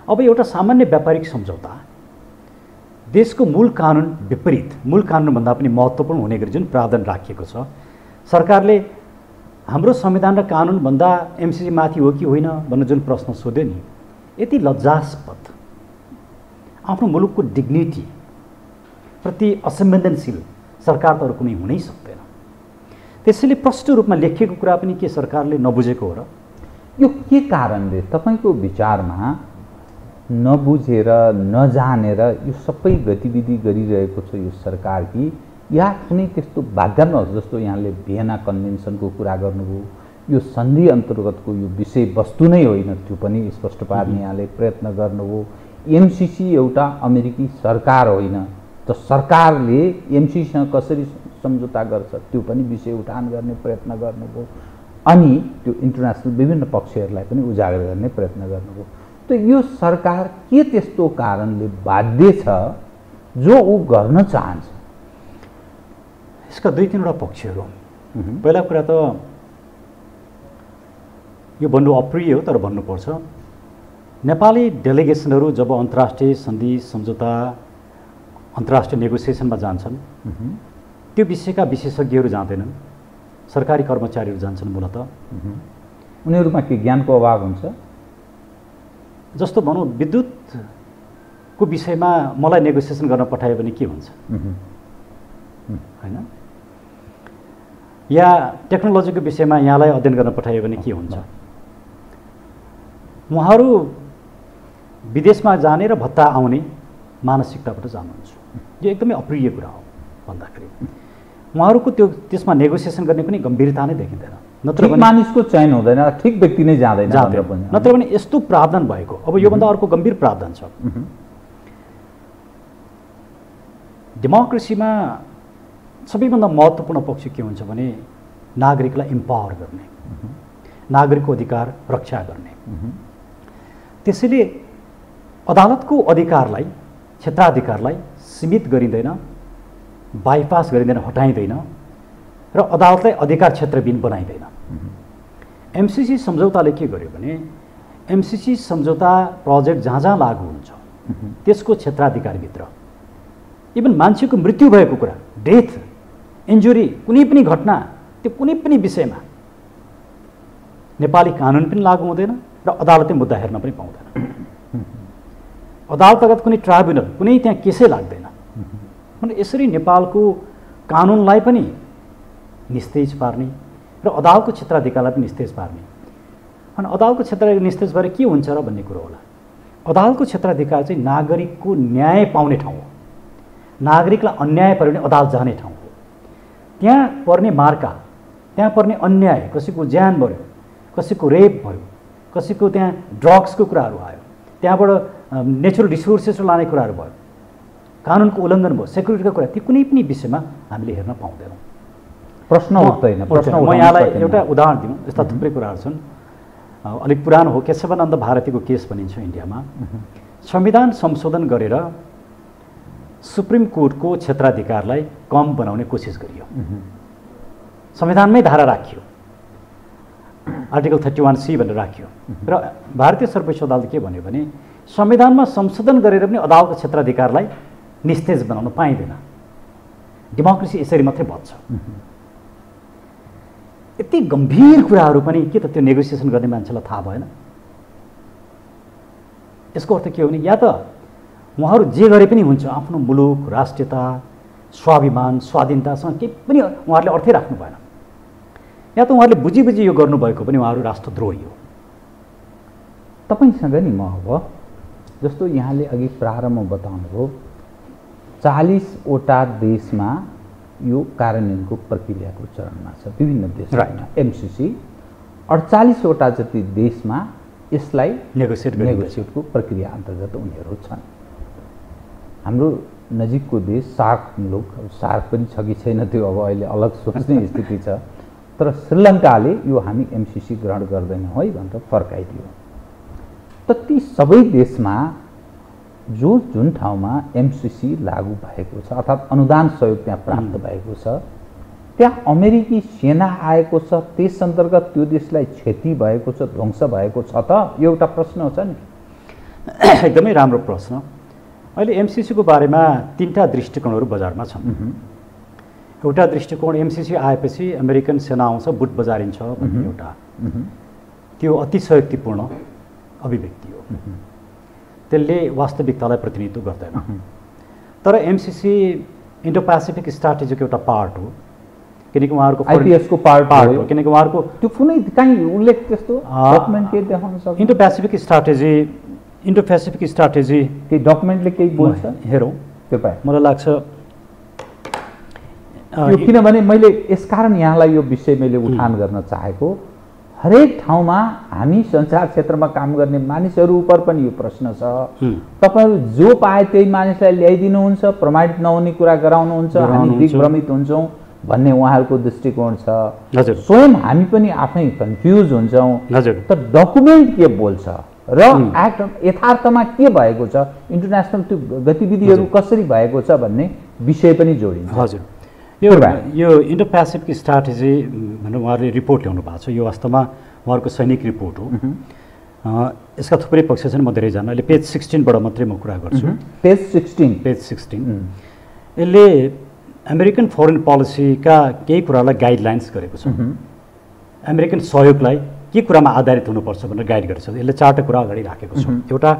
अब एउटा सामान्य व्यापारिक सम्झौता देशको मूल कानुन विपरीत, मूल कानुनभन्दा पनि महत्त्वपूर्ण हुने गरी जुन प्रावधान राखिएको छ, सरकारले हाम्रो संविधान र कानुनभन्दा एमसिसी माथि हो कि होइन भन्ने जुन प्रश्न सोध्यो नि, यति लज्जास्पद, आफ्नो मुलुकको डिग्निटी प्रति असंवेदनशील सरकार त अरू कुनै हुनै सक्दैन। त्यसैले प्रष्ट रूपमा लेखिएको कुरा पनि के सरकारले नबुझेको हो र? यो के कारणले तपाईँको विचारमा नबुझेर नजानेर यो सबै गतिविधि गरिरहेको छ यो सरकार कि या कुनै त्यस्तो भाग्यमा जस्तो यहाँले भियना कन्भेन्सनको कुरा गर्नुभयो, यो सन्धि अन्तर्गतको यो विषयवस्तु नै होइन त्यो पनि स्पष्ट पार्ने यहाँले प्रयत्न गर्नुभयो। एमसिसी एउटा अमेरिकी सरकार होइन, त सरकारले एमसिसीसँग कसरी सम्झौता गर्छ त्यो पनि विषय उठान गर्ने प्रयत्न गर्नुभयो। अनि त्यो इन्टरनेसनल विभिन्न पक्षहरूलाई पनि उजागर गर्ने प्रयत्न गर्नुभयो। त यो सरकार के त्यस्तो कारणले बाध्य छ जो ऊ गर्न चाहन्छ? यसका 2-3वटा पक्षहरू। पहिला कुरा त यो भन्नु अप्रिय हो तर भन्नुपर्छ, नेपाली डेलिगेसनहरू जब अन्तर्राष्ट्रिय सन्धि सम्झौता अन्तर्राष्ट्रिय नेगोसिएसनमा जान्छन् त्यो विषयका विशेषज्ञहरू जाँदैनन्, सरकारी कर्मचारीहरू जान्छन्। मूलत उनीहरूमा के ज्ञानको अभाव हुन्छ? जस्तो भनौँ विद्युतको विषयमा मलाई नेगोसिएसन गर्न पठायो भने के हुन्छ होइन, या टेक्नोलोजीको विषयमा यहाँलाई अध्ययन गर्न पठायो भने के हुन्छ? उहाँहरू विदेशमा जाने र भत्ता आउने मानसिकताबाट जानुहुन्छ। यो एकदमै अप्रिय कुरा हो। भन्दाखेरि उहाँहरूको त्यसमा नेगोसिएसन गर्ने पनि गम्भीरता नै देखिँदैन। नत्र भने मानिसको चयन हुँदैन, ठिक व्यक्ति नै जाँदैन। नत्र भने यस्तो प्रावधान भएको। अब योभन्दा अर्को गम्भीर प्रावधान छ। डेमोक्रेसीमा सबैभन्दा महत्त्वपूर्ण पक्ष के हुन्छ भने नागरिकलाई इम्पावर गर्ने, नागरिकको अधिकार रक्षा गर्ने। त्यसैले अदालतको अधिकारलाई, क्षेत्राधिकारलाई सीमित गरिँदैन, बाइपास गरिँदैन, हटाइँदैन र अदालतलाई अधिकार क्षेत्रविहीन बनाइँदैन। एमसिसी सम्झौताले के गर्यो भने एमसिसी सम्झौता प्रोजेक्ट जहाँ जहाँ लागू हुन्छ त्यसको क्षेत्राधिकारभित्र इभन मान्छेको मृत्यु भएको कुरा, डेथ, इन्जुरी, कुनै पनि घटना, त्यो कुनै पनि विषयमा नेपाली कानुन पनि लागू हुँदैन र अदालतले मुद्दा हेर्न पनि पाउँदैन। अदालतगत कुनै ट्राइब्युनल, कुनै त्यहाँ केसै लाग्दैन। अनि यसरी नेपालको कानुनलाई पनि निस्तेज पार्ने र अदालतको क्षेत्राधिकारलाई पनि निस्तेज पार्ने। अनि अदालतको क्षेत्राधिकार निस्तेज भएर के हुन्छ र भन्ने कुरो होला। अदालतको क्षेत्राधिकार चाहिँ नागरिकको न्याय पाउने ठाउँ हो। नागरिकलाई अन्याय पर्यो भने अदालत जाने ठाउँ हो। त्यहाँ पर्ने मार्का, त्यहाँ पर्ने अन्याय, कसैको ज्यान भयो, कसैको रेप भयो, कसैको त्यहाँ ड्रग्सको कुराहरू आयो, त्यहाँबाट नेचुरल रिसोर्सेस लाने कुराहरू भयो, कानुनको उल्लङ्घन भयो, सेक्युरिटीको कुरा, ती कुनै पनि विषयमा हामीले हेर्न पाउँदैनौँ। प्रश्न उठ्दैन। म यहाँलाई एउटा उदाहरण दिउँ। यस्ता थुप्रै कुराहरू छन्। अलिक पुरानो हो, केशवानन्द भारतीको केस भनिन्छ इन्डियामा। संविधान संशोधन गरेर सुप्रिम कोर्टको क्षेत्राधिकारलाई कम बनाउने कोसिस गरियो। संविधानमै धारा राखियो, आर्टिकल 31C भनेर राखियो। र भारतीय सर्वोच्च अदालतले के भन्यो भने संविधानमा संशोधन गरेर पनि अदालतको क्षेत्राधिकारलाई निस्तेज बनाउन पाइँदैन, डेमोक्रेसी यसरी मात्रै बच्छ। यति गम्भीर कुराहरू पनि के त त्यो नेगोसिएसन गर्ने मान्छेलाई थाहा भएन? यसको अर्थ के हो भने या त उहाँहरू जे गरे पनि हुन्छ, आफ्नो मुलुक, राष्ट्रियता, स्वाभिमान, स्वाधीनतासँग केही पनि उहाँहरूले अर्थै राख्नु भएन, या त उहाँहरूले बुझी बुझी यो गर्नुभएको पनि उहाँहरू राष्ट्रद्रोही हो। तपाईँसँग नि म अब जस्तो यहाँले अघि प्रारम्भमा बताउनुभयो 40वटा देशमा यो कार्यान्वयनको प्रक्रियाको चरणमा छ, विभिन्न देशमा एमसिसी 48वटा जति देशमा यसलाई नेगोसिएटको प्रक्रिया अन्तर्गत उनीहरू छन्। हाम्रो नजिकको देश सार्क मुलुक, सार्क पनि छ कि छैन त्यो अब अहिले अलग सोच्ने स्थिति छ, तर श्रीलङ्काले यो हामी एमसिसी ग्रहण गर्दैनौँ है भनेर फर्काइदियो। त ती सबै देशमा जुन ठाउँमा एमसिसी लागू भएको छ अर्थात् अनुदान सहयोग त्यहाँ प्राप्त भएको छ, त्यहाँ अमेरिकी सेना आएको छ, त्यस अन्तर्गत त्यो देशलाई क्षति भएको छ, ध्वंस भएको छ त? यो एउटा प्रश्न छ नि। एकदमै राम्रो प्रश्न। अहिले एमसिसीको बारेमा 3टा दृष्टिकोणहरू बजारमा छन्। एउटा दृष्टिकोण एमसिसी आएपछि अमेरिकन सेना आउँछ, बुट बजारिन्छ भन्ने एउटा, त्यो अतिशयोक्तिपूर्ण अभिव्यक्ति हो। त्यसले वास्तविकतालाई प्रतिनिधित्व गर्दैन। तर एमसिसी इन्डो पेसिफिक स्ट्राटेजीको एउटा पार्ट हो, किनकि उहाँहरूको आइपिएसको पार्ट हो, किनकि उहाँहरूको त्यो कुनै कहीँ उल्लेख त्यस्तो डकुमेन्ट केही देखाउन सक्छ? इन्डो पेसिफिक स्ट्राटेजी केही डकुमेन्टले केही बोल्छ? हेरौँ त्यो पाए मलाई लाग्छ। किनभने मैले यसकारण यहाँलाई यो विषय मैले उठान गर्न चाहेको, हरेक ठाउँमा हामी संचार क्षेत्रमा काम गर्ने मानिसहरू उप पनि यो प्रश्न छ। तपाईँहरू जो पाए त्यही मानिसलाई ल्याइदिनुहुन्छ, प्रमाणित नहुने कुरा गराउनुहुन्छ, हामी दिग्भ्रमित हुन्छौँ भन्ने उहाँहरूको दृष्टिकोण छ। स्वयं हामी पनि आफै कन्फ्युज हुन्छौँ। तर डकुमेन्ट के बोल्छ र एक्ट यथार्थमा के भएको छ, इन्टरनेसनल त्यो गतिविधिहरू कसरी भएको छ भन्ने विषय पनि जोडिन्छ। हजुर, यो इन्डो पेसिफिक स्ट्राटेजी भनेर उहाँहरूले रिपोर्ट ल्याउनु भएको छ। यो वास्तवमा उहाँहरूको सैनिक रिपोर्ट हो। यसका थुप्रै पक्ष छन्, म धेरै जान्न। अहिले पेज 16बाट मात्रै म कुरा गर्छु। पेज 16 यसले अमेरिकन फरेन पोलिसीका केही कुरालाई गाइडलाइन्स गरेको छ। अमेरिकन सहयोगलाई के कुरामा आधारित हुनुपर्छ भनेर गाइड गरेको छ। यसले 4टा कुरा अगाडि राखेको छ। एउटा,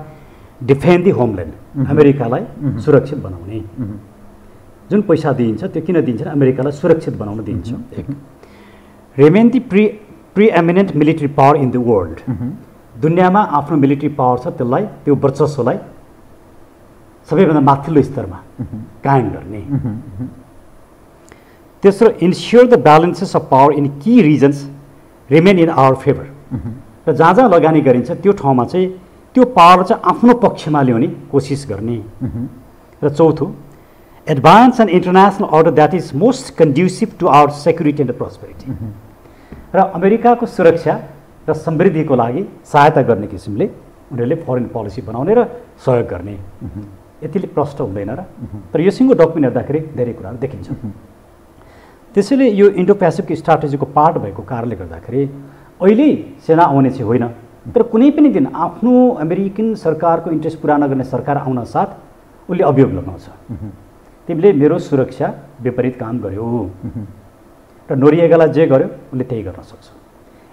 डिफेन्ड दि होमल्यान्ड, अमेरिकालाई सुरक्षित बनाउने। जुन पैसा दिइन्छ त्यो किन दिइन्छ? अमेरिकालाई सुरक्षित बनाउन दिइन्छ। एक, remain the preeminent military power in the world, दुनियाँमा आफ्नो मिलिट्री पावर छ त्यसलाई, त्यो वर्चस्वलाई सबैभन्दा माथिल्लो स्तरमा कायम गर्ने। तेस्रो, ensure the balances of power in key regions remain in our favour, र जहाँ जहाँ लगानी गरिन्छ त्यो ठाउँमा चाहिँ त्यो पावर चाहिँ आफ्नो पक्षमा ल्याउने कोसिस गर्ने। र चौथो, advance and international order that is most conducive to our security and prosperity, र अमेरिकाको सुरक्षा र समृद्धिको लागि सहायता गर्ने किसिमले उनीहरूले फरेन पोलिसी बनाउने र सहयोग गर्ने। यतिले प्रष्ट हुँदैन र, तर योसँग डकुमेन्ट हेर्दाखेरि धेरै कुराहरू देखिन्छ। त्यसैले यो इन्डो पेसिफिक स्ट्राटेजीको पार्ट भएको कारणले गर्दाखेरि अहिले सेना आउने चाहिँ होइन, तर कुनै पनि दिन आफ्नो अमेरिकन सरकारको इन्ट्रेस्ट पुरा नगर्ने सरकार आउन साथ उसले अभियोग लगाउँछ, तिमीले मेरो सुरक्षा विपरीत काम गर्यो। र नोरिएगालाई जे गर्यो उसले त्यही गर्न सक्छ।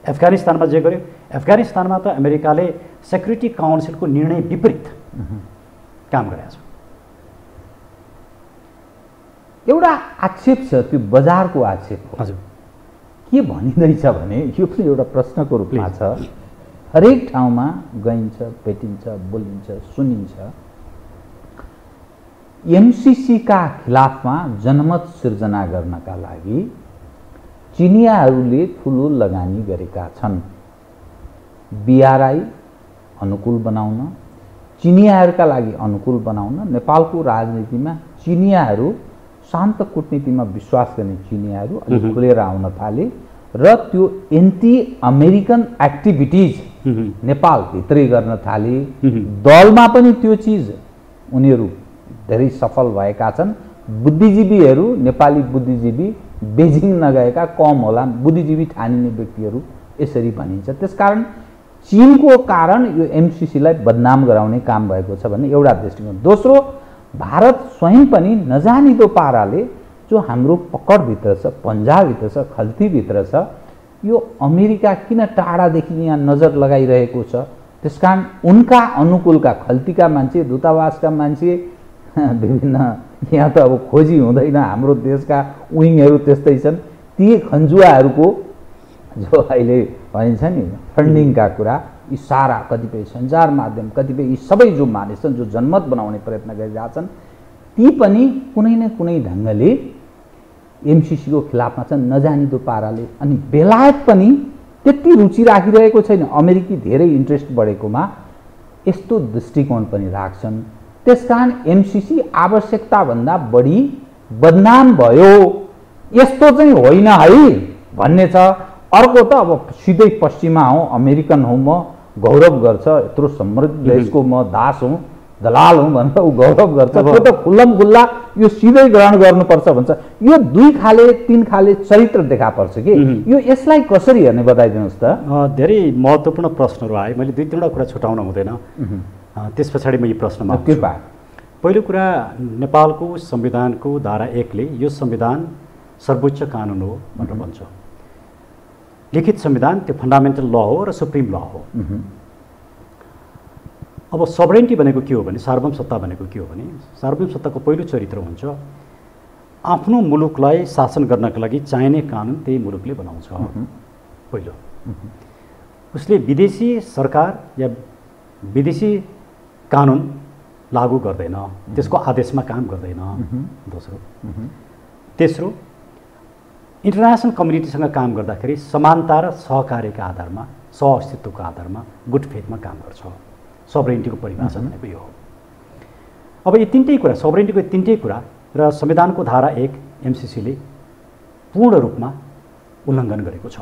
अफगानिस्तानमा जे गर्यो, अफगानिस्तानमा त अमेरिकाले सेक्युरिटी काउन्सिलको निर्णय विपरीत काम गरेको छ। एउटा आक्षेप छ, त्यो बजारको आक्षेप हो। हजुर, के भनिँदैछ भने यो पनि एउटा प्रश्नको रूपमा छ। हरेक ठाउँमा गइन्छ, भेटिन्छ, बोलिन्छ, सुनिन्छ। एमसीसीका खिलाफमा जनमत सिर्जना गर्नका लागि चिनियाहरूले ठुलो लगानी गरेका छन्। बीआरआई अनुकूल बनाउन, चिनियाहरूका लागि अनुकूल बनाउन नेपालको राजनीतिमा चिनियाहरू, शान्त कूटनीतिमा विश्वास गर्ने चिनियाहरू अलि खुलेर आउन थाले र त्यो एन्टी अमेरिकन एक्टिभिटिज नेपालभित्रै गर्न थाले। दलमा पनि त्यो चिज उनीहरू धेरै सफल भएका छन्। बुद्धिजीवीहरू, नेपाली बुद्धिजीवी बेजिङ नगएका कम होला, बुद्धिजीवी ठानिने व्यक्तिहरू यसरी भनिन्छ। त्यसकारण चीनको कारण यो एमसीसीलाई बदनाम गराउने काम भएको छ भन्ने एउटा दृष्टिकोण। दोस्रो, भारत स्वयं पनि नजानिदो पाराले जो हाम्रो पकडभित्र छ, पन्जाभित्र छ, खल्तीभित्र छ, यो अमेरिका किन टाढादेखि यहाँ नजर लगाइरहेको छ। त्यसकारण उनका अनुकूलका खल्तीका मान्छे, दूतावासका मान्छे, विभिन्न यहाँ त अब खोजी हुँदैन, हाम्रो देशका विङहरू त्यस्तै छन्। ती खन्जुवाहरूको जो अहिले भनिन्छ नि फन्डिङका कुरा, यी सारा कतिपय सञ्चार माध्यम, कतिपय यी सबै जो मानिस छन् जो जनमत बनाउने प्रयत्न गरिरहेछन्, ती पनि कुनै न कुनै ढङ्गले एमसीसीको खिलाफमा छन् नजानिदो पाराले। अनि बेलायत पनि त्यति रुचि राखिरहेको छैन, अमेरिकी धेरै इन्ट्रेस्ट बढेकोमा यस्तो दृष्टिकोण पनि राख्छन्। त्यसकारण एमसीसी आवश्यकताभन्दा बढी बदनाम भयो, यस्तो चाहिँ होइन है भन्ने छ। अर्को त अब सिधै पश्चिमा हौँ, अमेरिकन हौँ, म गौरव गर्छ, यत्रो समृद्ध देशको म दास हौँ, दलाल हौँ भनेर ऊ गौरव गर्छ। त्यो त खुल्लम खुल्ला यो सिधै ग्रहण गर्नुपर्छ भन्छ। यो 2 खाले 3 खाले चरित्र देखा पर्छ कि यो, यसलाई कसरी हेर्ने बताइदिनुहोस् त। धेरै महत्त्वपूर्ण प्रश्नहरू आए, मैले 2-3वटा कुरा छुटाउन हुँदैन। त्यस पछाडि म यो प्रश्नमा कृपा। पहिलो कुरा, नेपालको संविधानको धारा 1ले यो संविधान सर्वोच्च कानुन हो भनेर भन्छ। लिखित संविधान त्यो फन्डामेन्टल ल हो र सुप्रिम ल हो। अब सबरेन्टी भनेको के हो भने, सार्वभौम सत्ता भनेको के हो भने, सार्वभौम सत्ताको पहिलो चरित्र हुन्छ आफ्नो मुलुकलाई शासन गर्नका लागि चाहिने कानुन त्यही मुलुकले बनाउँछ। पहिलो, उसले विदेशी सरकार या विदेशी कानुन लागू गर्दैन, त्यसको आदेशमा काम गर्दैन। दोस्रो, तेस्रो, इन्टरनेसनल कम्युनिटीसँग काम गर्दाखेरि समानता र सहकार्यका आधारमा, सहअस्तित्वको आधारमा, गुड फेथमा काम गर्छ। सबरेन्टीको परिभाषा भनेको यो हो। अब यो तिनटै कुरा, सबरेन्टीको तिनटै कुरा र संविधानको धारा 1 एमसीसीले पूर्ण रूपमा उल्लङ्घन गरेको छ।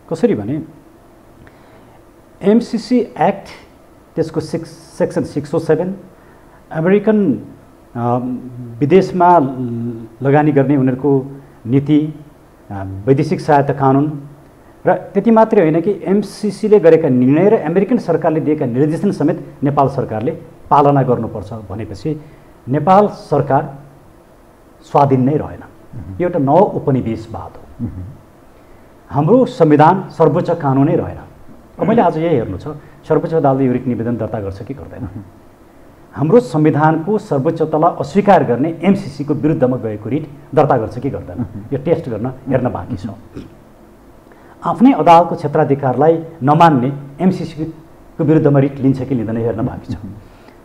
कसरी भने, एमसीसी एक्ट त्यसको सेक्सन 607 अमेरिकन विदेशमा लगानी गर्ने उनीहरूको नीति, वैदेशिक सहायता कानुन र त्यति मात्रै होइन कि एमसीसीले गरेका निर्णय र अमेरिकन सरकारले दिएका निर्देशन समेत नेपाल सरकारले पालना गर्नुपर्छ भनेपछि नेपाल सरकार स्वाधीन नै रहेन। यो एउटा नव उपनिवेशवाद हो। हाम्रो संविधान सर्वोच्च कानुनै रहेन। अब मैले आज यही हेर्नु छ, सर्वोच्च अदालतले यो रिट निवेदन दर्ता गर्छ कि गर्दैन। हाम्रो संविधानको सर्वोच्चतालाई अस्वीकार गर्ने एमसीसीको विरुद्धमा गएको रिट दर्ता गर्छ कि गर्दैन, यो टेस्ट गर्न हेर्न बाँकी छ। आफ्नै अदालतको क्षेत्राधिकारलाई नमान्ने एमसीसीको विरुद्धमा रिट लिन्छ कि लिँदैन हेर्न बाँकी छ।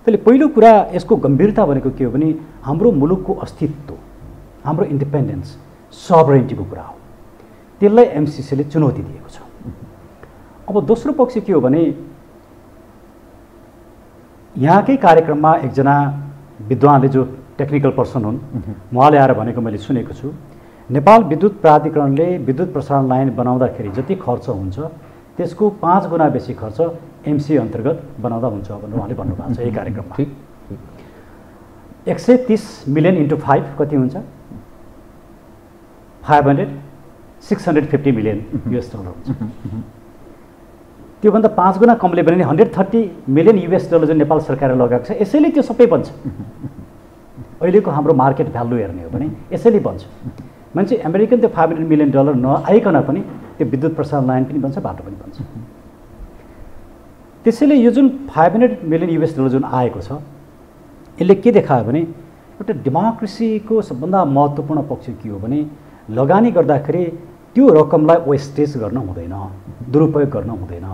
त्यसले पहिलो कुरा, यसको गम्भीरता भनेको के हो भने हाम्रो मुलुकको अस्तित्व, हाम्रो इन्डिपेन्डेन्स, सबरेन्टीको कुरा हो। त्यसलाई एमसीसीले चुनौती दिएको छ। अब दोस्रो पक्ष के हो भने, यहाँकै कार्यक्रममा एकजना विद्वानले जो टेक्निकल पर्सन हुन्, उहाँले आएर भनेको मैले सुनेको छु, नेपाल विद्युत प्राधिकरणले विद्युत प्रसारण लाइन बनाउँदाखेरि जति खर्च हुन्छ त्यसको 5 गुणा बेसी खर्च एमसी अन्तर्गत बनाउँदा हुन्छ भनेर उहाँले भन्नुभएको छ यही कार्यक्रममा। 130 मिलियन इन्टु 5 कति हुन्छ? 650 मिलियन US डलर हुन्छ। त्योभन्दा 5 गुणा कमले भने $130 मिलियन जुन नेपाल सरकारले लगाएको छ, यसैले त्यो सबै बन्छ। अहिलेको हाम्रो मार्केट भ्यालु हेर्ने हो भने यसैले बन्छ। मान्छे अमेरिकन त्यो $500 मिलियन नआइकन पनि त्यो विद्युत प्रसारण लाइन पनि बन्छ, बाटो पनि बन्छ। त्यसैले यो जुन $500 मिलियन जुन आएको छ, यसले के देखायो भने एउटा डेमोक्रेसीको सबभन्दा महत्त्वपूर्ण पक्ष के हो भने लगानी गर्दाखेरि त्यो रकमलाई वेस्टेज गर्न हुँदैन, दुरुपयोग गर्न हुँदैन।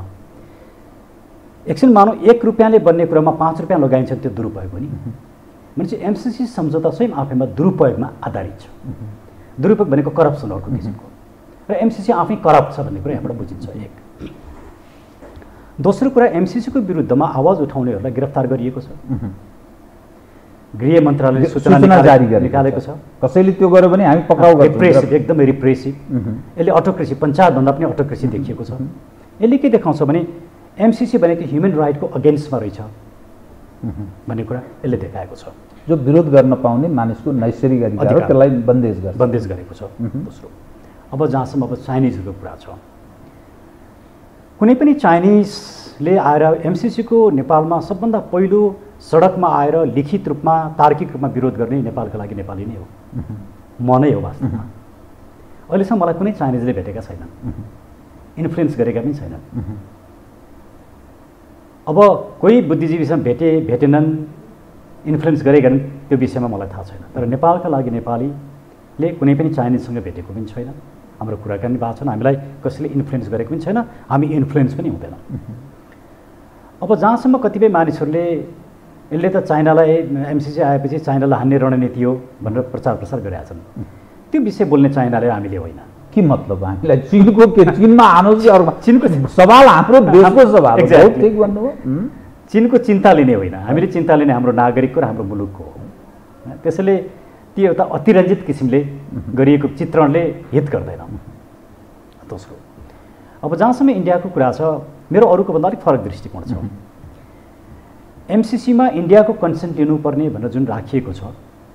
एकछिन मानौँ ₹1 बन्ने कुरामा ₹5 लगाइन्छ, त्यो दुरुपयोग हो नि। भनेपछि एमसिसी सम्झौता स्वयं आफैमा दुरुपयोगमा आधारित छ। दुरुपयोग भनेको करप्सन अर्को किसिमको, र एमसिसी आफै करप्ट छ भन्ने कुरा यहाँबाट बुझिन्छ। एक दोस्रो कुरा, एमसिसीको विरुद्धमा आवाज उठाउनेहरूलाई गिरफ्तार गरिएको छ। गृह मन्त्रालयले सूचना जारी निकालेको छ। कसैले त्यो गर्यो भने हामी पक्राउ गर्छौँ। रिप्रेसिभ, एकदमै रिप्रेसिभ। यसले अटोक्रेसी, पञ्चायतभन्दा पनि अटोक्रेसी देखिएको छ। यसले के देखाउँछ भने एमसिसी भनेको ह्युमन राइटको अगेन्स्टमा रहेछ भन्ने कुरा यसले देखाएको छ। जो विरोध गर्न पाउने मानिसको नैसर्गिक अधिकार हो, त्यसलाई बन्देज गरेको छ। दोस्रो, अब जहाँसम्म अब चाइनिजहरूको कुरा छ, कुनै पनि चाइनिजले आएर एमसिसीको नेपालमा सबभन्दा पहिलो सडकमा आएर लिखित रूपमा तार्किक रूपमा विरोध गर्ने नेपालको लागि नेपाली नै हो, म नै हो वास्तवमा। अहिलेसम्म मलाई कुनै चाइनिजले भेटेका छैनन्, इन्फ्लुएन्स गरेका पनि छैनन्। अब कोही बुद्धिजीवीसँग भेटेनन्, इन्फ्लुएन्स गरेका त्यो विषयमा मलाई थाहा छैन। तर नेपालका लागि नेपालीले कुनै पनि चाइनिजसँग भेटेको पनि छैन, हाम्रो कुराकानी भएको छैन, हामीलाई कसैले इन्फ्लुएन्स गरेको पनि छैन, हामी इन्फ्लुएन्स पनि हुँदैन। अब जहाँसम्म कतिपय मानिसहरूले यसले त चाइनालाई, एमसिसी आएपछि चाइनालाई हान्ने रणनीति हो भनेर प्रचार प्रसार गरेका छन्। त्यो विषय बोल्ने चाइनाले हामीले होइन। के मतलब हामीलाई चीनको के चीनमा आउनुहोस् कि अरूमा? चीनको सवाल हाम्रो देशको सवाल हो। Exactly. ठीक भन्नुभयो। चीनको चिन्ता लिने होइन, हामीले चिन्ता लिने हाम्रो नागरिकको र हाम्रो मुलुकको हो। त्यसैले त्यो एउटा अतिरञ्जित किसिमले गरिएको चित्रणले हित गर्दैन। दोस्रो, अब जहाँसम्म इन्डियाको कुरा छ, मेरो अरूको भन्दा अलिक फरक दृष्टिकोण छ। एमसिसीमा इन्डियाको कन्सेन्ट लिनुपर्ने भनेर जुन राखिएको छ,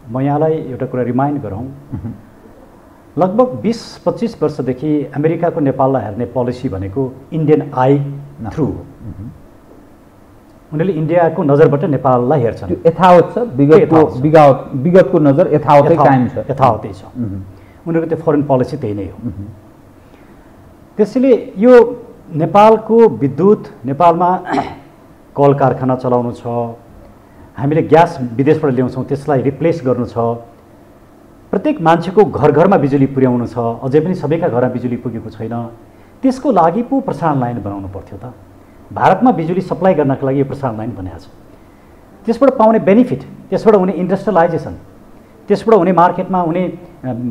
म यहाँलाई एउटा कुरा रिमाइन्ड गराउँ, लगभग 20-25 वर्षदेखि अमेरिकाको नेपाललाई हेर्ने पोलिसी भनेको इन्डियन आई थ्रु हो। उनीहरूले इन्डियाको नजरबाट नेपाललाई हेर्छन्। यथावत छ, विगतको नजर यथावतै कायम छ, यथावतै छ। उनीहरूको त्यो फरेन पोलिसी त्यही नै हो। त्यसैले यो नेपालको विद्युत, नेपालमा कल कारखाना चलाउनु छ, हामीले ग्यास विदेशबाट ल्याउँछौँ, त्यसलाई रिप्लेस गर्नु छ, प्रत्येक मान्छेको घर घरमा बिजुली पुर्याउनु छ, अझै पनि सबैका घरमा बिजुली पुगेको छैन, त्यसको लागि पो प्रसारण लाइन बनाउनु पर्थ्यो त। भारतमा बिजुली सप्लाई गर्नको लागि यो प्रसारण लाइन बनाएको छ। त्यसबाट पाउने बेनिफिट, त्यसबाट हुने इन्डस्ट्रियलाइजेसन, त्यसबाट हुने मार्केटमा हुने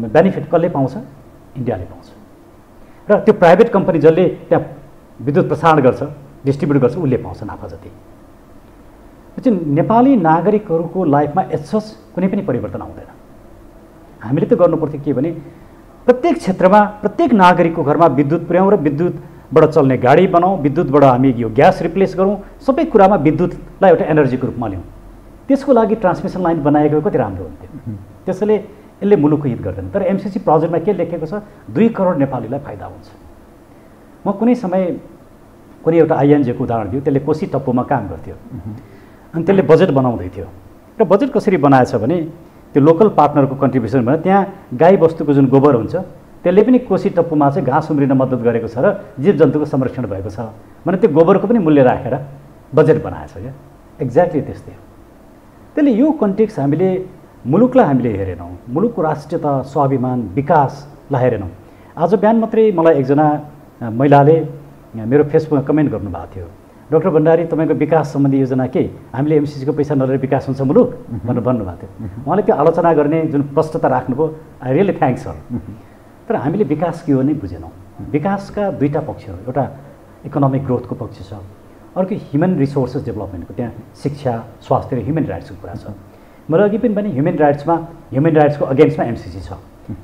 बेनिफिट कसले पाउँछ? इन्डियाले पाउँछ। र त्यो प्राइभेट कम्पनी जसले त्यहाँ विद्युत प्रसारण गर्छ, डिस्ट्रिब्युट गर्छ, उसले पाउँछ नाफा जति। चाहिँ नेपाली नागरिकहरूको लाइफमा एसोस कुनै पनि परिवर्तन आउँदैन। हामीले त गर्नुपर्थ्यो के भने प्रत्येक क्षेत्रमा प्रत्येक नागरिकको घरमा विद्युत पुर्याउँ र विद्युतबाट चल्ने गाडी बनाऊँ, विद्युतबाट हामी यो ग्यास रिप्लेस गरौँ, सबै कुरामा विद्युतलाई एउटा एनर्जीको रूपमा ल्याउँ। त्यसको लागि ट्रान्समिसन लाइन बनाएको कति राम्रो हुन्थ्यो। त्यसैले यसले मुलुकको हित गर्दैन। तर एमसिसी प्रोजेक्टमा के लेखेको छ? 2 करोड नेपालीलाई फाइदा हुन्छ। म कुनै समय कुनै एउटा आइएनजिओको उदाहरण दियो, त्यसले कोशी टप्पोमा काम गर्थ्यो अनि त्यसले बजेट बनाउँदै थियो। र बजेट कसरी बनाएछ भने त्यो लोकल पार्टनरको कन्ट्रिब्युसन भनेर त्यहाँ गाई बस्तुको जुन गोबर हुन्छ त्यसले पनि कोशी टप्पूमा चाहिँ घाँस उम्रिन मद्दत गरेको छ र जीवजन्तुको संरक्षण भएको छ भने त्यो गोबरको पनि मूल्य राखेर बजेट बनाएछ क्या। एक्ज्याक्टली त्यस्तै हो। त्यसले यो कन्टेक्स्ट हामीले मुलुकलाई हामीले हेरेनौँ, मुलुकको राष्ट्रियता, स्वाभिमान, विकासलाई हेरेनौँ। आज बिहान मात्रै मलाई एकजना महिलाले मेरो फेसबुकमा कमेन्ट गर्नुभएको थियो, डाक्टर भण्डारी तपाईँको विकास सम्बन्धी योजना के? हामीले एमसिसीको पैसा नलिएर विकास हुन्छ मुलुक भनेर भन्नुभएको थियो। उहाँले त्यो आलोचना गर्ने जुन प्रष्टता राख्नुभयो, आई रियली थ्याङ्क्स सर। तर हामीले विकास के हो नै बुझेनौँ। विकासका 2टा पक्षहरू, एउटा इकोनोमिक ग्रोथको पक्ष छ, अर्को ह्युमन रिसोर्सेस डेभलपमेन्टको, त्यहाँ शिक्षा, स्वास्थ्य र ह्युमन राइट्सको कुरा छ। मैले अघि पनि भने ह्युमन राइट्सको अगेन्स्टमा एमसिसी छ।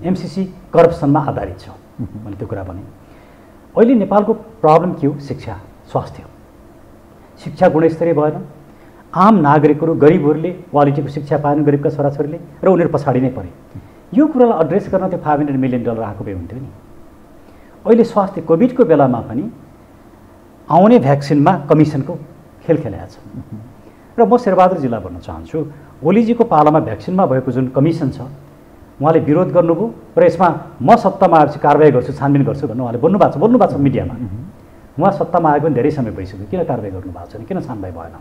एमसिसी करप्सनमा आधारित छ मैले त्यो कुरा भने। अहिले नेपालको प्रब्लम के हो? शिक्षा, स्वास्थ्य। शिक्षा गुणस्तरीय भएन, आम नागरिकहरू, गरिबहरूले क्वालिटीको शिक्षा पाएन, गरिबका छोराछोरीले, र उनीहरू पछाडि नै परे। यो कुरालाई एड्रेस गर्न त्यो $500 मिलियन आएको भए हुन्थ्यो नि। अहिले स्वास्थ्य, कोभिडको बेलामा पनि आउने भ्याक्सिनमा कमिसनको खेल खेलाएको छ। र म शेरबहादुरजीलाई भन्न चाहन्छु, ओलीजीको पालामा भ्याक्सिनमा भएको जुन कमिसन छ उहाँले विरोध गर्नुभयो र यसमा म सत्तामा आएपछि कारबाही गर्छु, छानबिन गर्छु भन्नु उहाँले बोल्नुभएको छ मिडियामा। उहाँ सत्तामा आएको पनि धेरै समय भइसक्यो, किन कारबाही गर्नुभएको छैन, किन छानबाही भएन?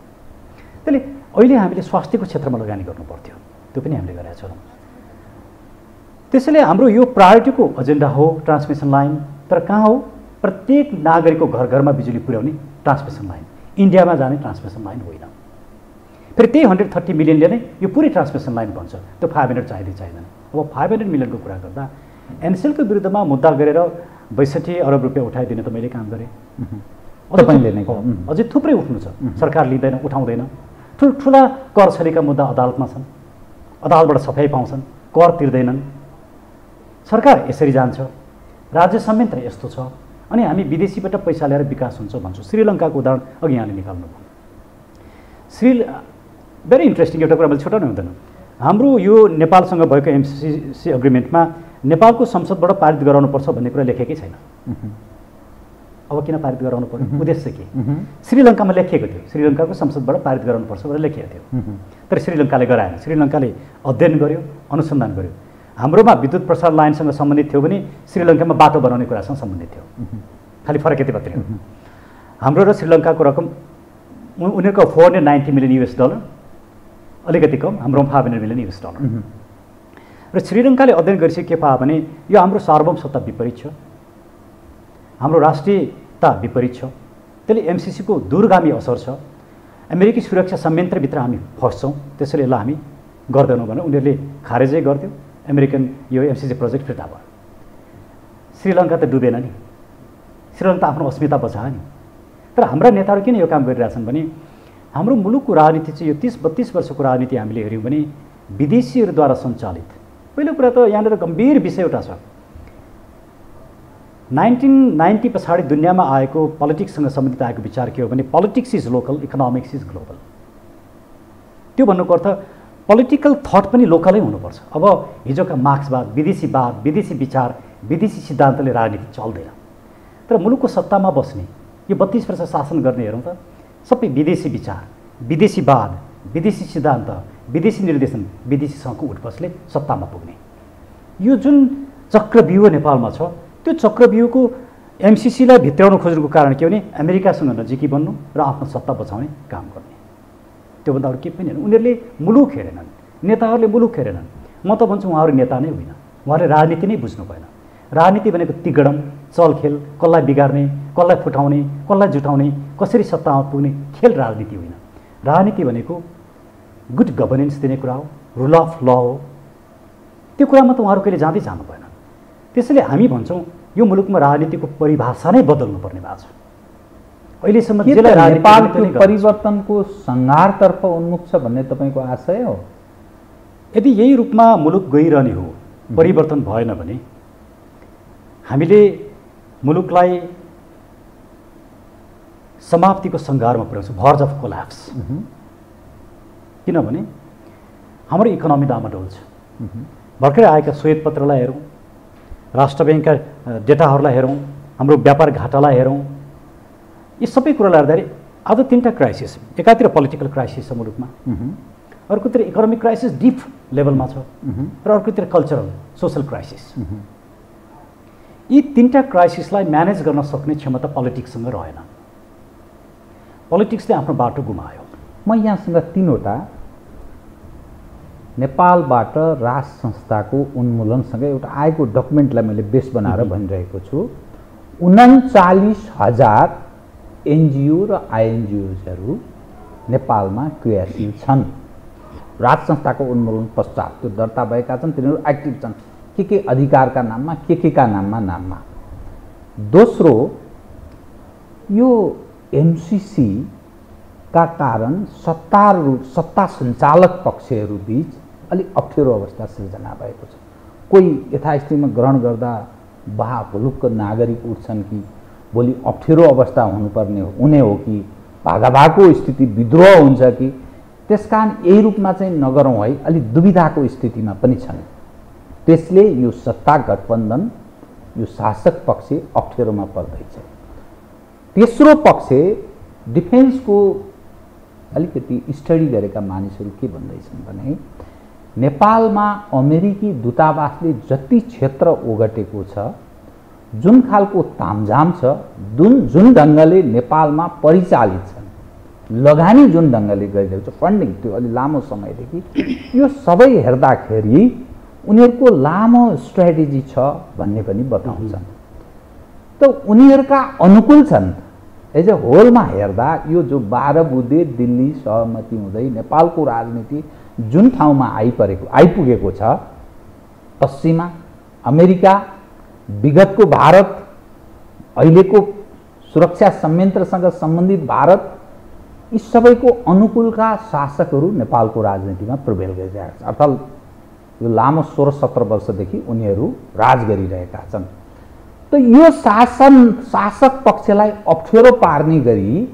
त्यसले अहिले हामीले स्वास्थ्यको क्षेत्रमा लगानी गर्नु पर्थ्यो, त्यो पनि हामीले गरेका छौँ। त्यसैले हाम्रो यो प्रायोरिटीको एजेन्डा हो ट्रान्समिसन लाइन, तर कहाँ हो? प्रत्येक नागरिकको घर घरमा बिजुली पुर्याउने ट्रान्समिसन लाइन, इन्डियामा जाने ट्रान्समिसन लाइन होइन। फेरि त्यही 130 मिलियनले नै यो पुरै ट्रान्समिसन लाइन भन्छ, त्यो 500 चाहिँदैन। अब 500 मिलियनको कुरा गर्दा एनसेलको विरुद्धमा मुद्दा गरेर 62 अरब रुपियाँ उठाइदिने त मैले काम गरेँ, तपाईँले नै अझै थुप्रै उठ्नु छ, सरकार लिँदैन, उठाउँदैन। ठुल्ठुला कर छलीका मुद्दा अदालतमा छन्, अदालतबाट सफाइ पाउँछन्, कर तिर्दैनन्, सरकार यसरी जान्छ, राज्य संयन्त्र यस्तो छ, अनि हामी विदेशीबाट पैसा ल्याएर विकास हुन्छ भन्छु। श्रीलङ्काको उदाहरण अघि यहाँले निकाल्नुभयो। भेरी इन्ट्रेस्टिङ एउटा कुरा मैले छुटाउनु हुँदैन। हाम्रो यो नेपालसँग भएको एमसिसी एग्रिमेन्टमा नेपालको संसदबाट पारित गराउनुपर्छ भन्ने कुरा लेखेकै छैन। अब किन पारित गराउनु पर्यो? उद्देश्य के? श्रीलङ्कामा लेखिएको थियो, श्रीलङ्काको संसदबाट पारित गराउनुपर्छ भनेर लेखिएको थियो, तर श्रीलङ्काले गराएन। श्रीलङ्काले अध्ययन गर्यो, अनुसन्धान गर्यो। हाम्रोमा विद्युत प्रसार लाइनसँग सम्बन्धित थियो भने श्रीलङ्कामा बाटो बनाउने कुरासँग सम्बन्धित थियो, खालि फरक यति मात्रै हो। हाम्रो र श्रीलङ्काको रकम उनीहरूको $490 मिलियन, अलिकति कम, हाम्रो $500 मिलियन। र श्रीलङ्काले अध्ययन गरिसके के पायो भने यो हाम्रो सार्वभौम सत्ता विपरीत छ, हाम्रो राष्ट्रियता विपरीत छ, त्यसले एमसिसीको दूरगामी असर छ, अमेरिकी सुरक्षा संयन्त्रभित्र हामी फस्छौँ, त्यसैले यसलाई हामी गर्दैनौँ भने उनीहरूले खारेजै गर्थ्यो, अमेरिकन यो एमसिसी प्रोजेक्ट फिर्ता भयो। श्रीलङ्का त डुबेन नि, श्रीलङ्का आफ्नो अस्मिता बचायो नि। तर हाम्रा नेताहरू किन यो काम गरिरहेछन् भने हाम्रो मुलुकको राजनीति चाहिँ यो 30-32 वर्षको राजनीति हामीले हेऱ्यौँ भने विदेशीहरूद्वारा सञ्चालित। पहिलो कुरा त यहाँनिर गम्भीर विषय एउटा छ, 1990 पछाडि दुनियाँमा आएको पोलिटिक्ससँग सम्बन्धित आएको विचार के हो भने politics is local, economics is global. त्यो भन्नुको अर्थ पोलिटिकल थट पनि लोकलै हुनुपर्छ। अब हिजोका मार्क्सवाद, विदेशीवाद, विदेशी विचार, विदेशी सिद्धान्तले राजनीति चल्दैन। तर मुलुकको सत्तामा बस्ने यो 32 वर्ष शासन गर्ने हेरौँ त, सबै विदेशी विचार, विदेशीवाद, विदेशी सिद्धान्त, विदेशी निर्देशन, विदेशीसँगको उठबसले सत्तामा पुग्ने यो जुन चक्रव्यूह नेपालमा छ, त्यो चक्रव्यूहको एमसिसीलाई भित्राउन खोज्नुको कारण के हो भने अमेरिकासँग नजिकी बन्नु र आफ्नो सत्ता बचाउने काम गर्ने। त्योभन्दा अरू के पनि होइन। उनीहरूले मुलुक हेरेनन्, नेताहरूले मुलुक हेरेनन्। म त भन्छु उहाँहरू नेता नै होइन, उहाँले राजनीति नै बुझ्नु भएन। राजनीति भनेको तिगडम, चलखेल, कसलाई बिगार्ने, कसलाई फुटाउने, कसलाई जुटाउने, कसरी सत्तामा पुग्ने खेल राजनीति होइन। राजनीति भनेको गुड गभर्नेन्स दिने कुरा हो, रुल अफ ल हो। त्यो कुरामा त उहाँहरू कहिले जाँदै जानु भएन। त्यसैले हामी भन्छौँ यो मुलुकमा राजनीतिको परिभाषा नै बदल्नुपर्ने भएको छ। अहिलेसम्म नेपालको परिवर्तनको सङ्घारतर्फ उन्मुख छ भन्ने तपाईँको आशय हो? यदि यही रूपमा मुलुक गइरहने हो, परिवर्तन भएन भने हामीले मुलुकलाई समाप्तिको सङ्घारमा पुर्याउँछौँ, भर्ज अफ कोल्याप्स। किनभने हाम्रो इकोनोमी डामाडोल छ। भर्खरै आएका श्वेतपत्रलाई हेरौँ, राष्ट्र ब्याङ्कका डेटाहरूलाई हेरौँ, हाम्रो व्यापार घाटालाई हेरौँ, यी सबै कुरालाई हेर्दाखेरि आज 3टा क्राइसिस, एकातिर पोलिटिकल क्राइसिस छ मुलुकमा, अर्कोतिर इकोनोमिक क्राइसिस डिप लेभलमा छ, र अर्कोतिर कल्चरल सोसल क्राइसिस। यी 3टा क्राइसिसलाई म्यानेज गर्न सक्ने क्षमता पोलिटिक्ससँग रहेन। पोलिटिक्सले आफ्नो बाटो गुमायो। म यहाँसँग 3वटा नेपालबाट राज संस्थाको उन्मूलनसँग एउटा आएको डकुमेन्टलाई मैले बेस बनाएर भनिरहेको छु। 39,000 एनजिओ र आइएनजिओजहरू नेपालमा क्रियाशील छन्। राज संस्थाको उन्मूलन पश्चात त्यो दर्ता भएका छन्, तिनीहरू एक्टिभ छन्, के अधिकारका नाममा, के का नाममा। दोस्रो, यो एमसिसी का कारण सत्ता सञ्चालक पक्षहरू बीच अलिक अप्ठ्यारो अवस्था सिर्जना भएको छ। कोही यथास्थितिमा ग्रहण गर्दा बाहुलुक्क नागरिक उठ्छन् कि भोलि अप्ठ्यारो अवस्था हुने हो कि भागाभागको स्थिति विद्रोह हुन्छ कि, त्यसकारण यही रूपमा चाहिँ नगरौँ है, अलिक दुविधाको स्थितिमा पनि छन्। त्यसले यो सत्ता गठबन्धन, यो शासक पक्ष अप्ठ्यारोमा पर्दैछ। तेस्रो पक्ष डिफेन्सको अलिकति स्टडी गरेका मानिसहरू के भन्दैछन् भने नेपालमा अमेरिकी दूतावासले जति क्षेत्र ओगटेको छ, जुन खालको तामझाम छ, जुन ढङ्गले नेपालमा परिचालित छन्, लगानी जुन ढङ्गले गरिरहेको छ, फन्डिङ त्यो अलि लामो समयदेखि, यो सबै हेर्दाखेरि उनीहरूको लामो स्ट्राटेजी छ भन्ने पनि बताउँछन्। त उनीहरूका अनुकूल छन्। एज ए होलमा हेर्दा यो जो 12 बुँदे दिल्ली सहमति हुँदै नेपालको राजनीति जुन ठाउँमा आइपुगेको छ, पश्चिमा अमेरिका, विगतको भारत, अहिलेको सुरक्षा संयन्त्रसँग सम्बन्धित भारत, यी सबैको अनुकूलका शासकहरू नेपालको राजनीतिमा प्रवेश गरिरहेका छन्। अर्थात् यो लामो 16-17 वर्षदेखि उनीहरू राज गरिरहेका छन्। त यो शासक पक्षलाई अप्ठ्यारो पार्ने गरी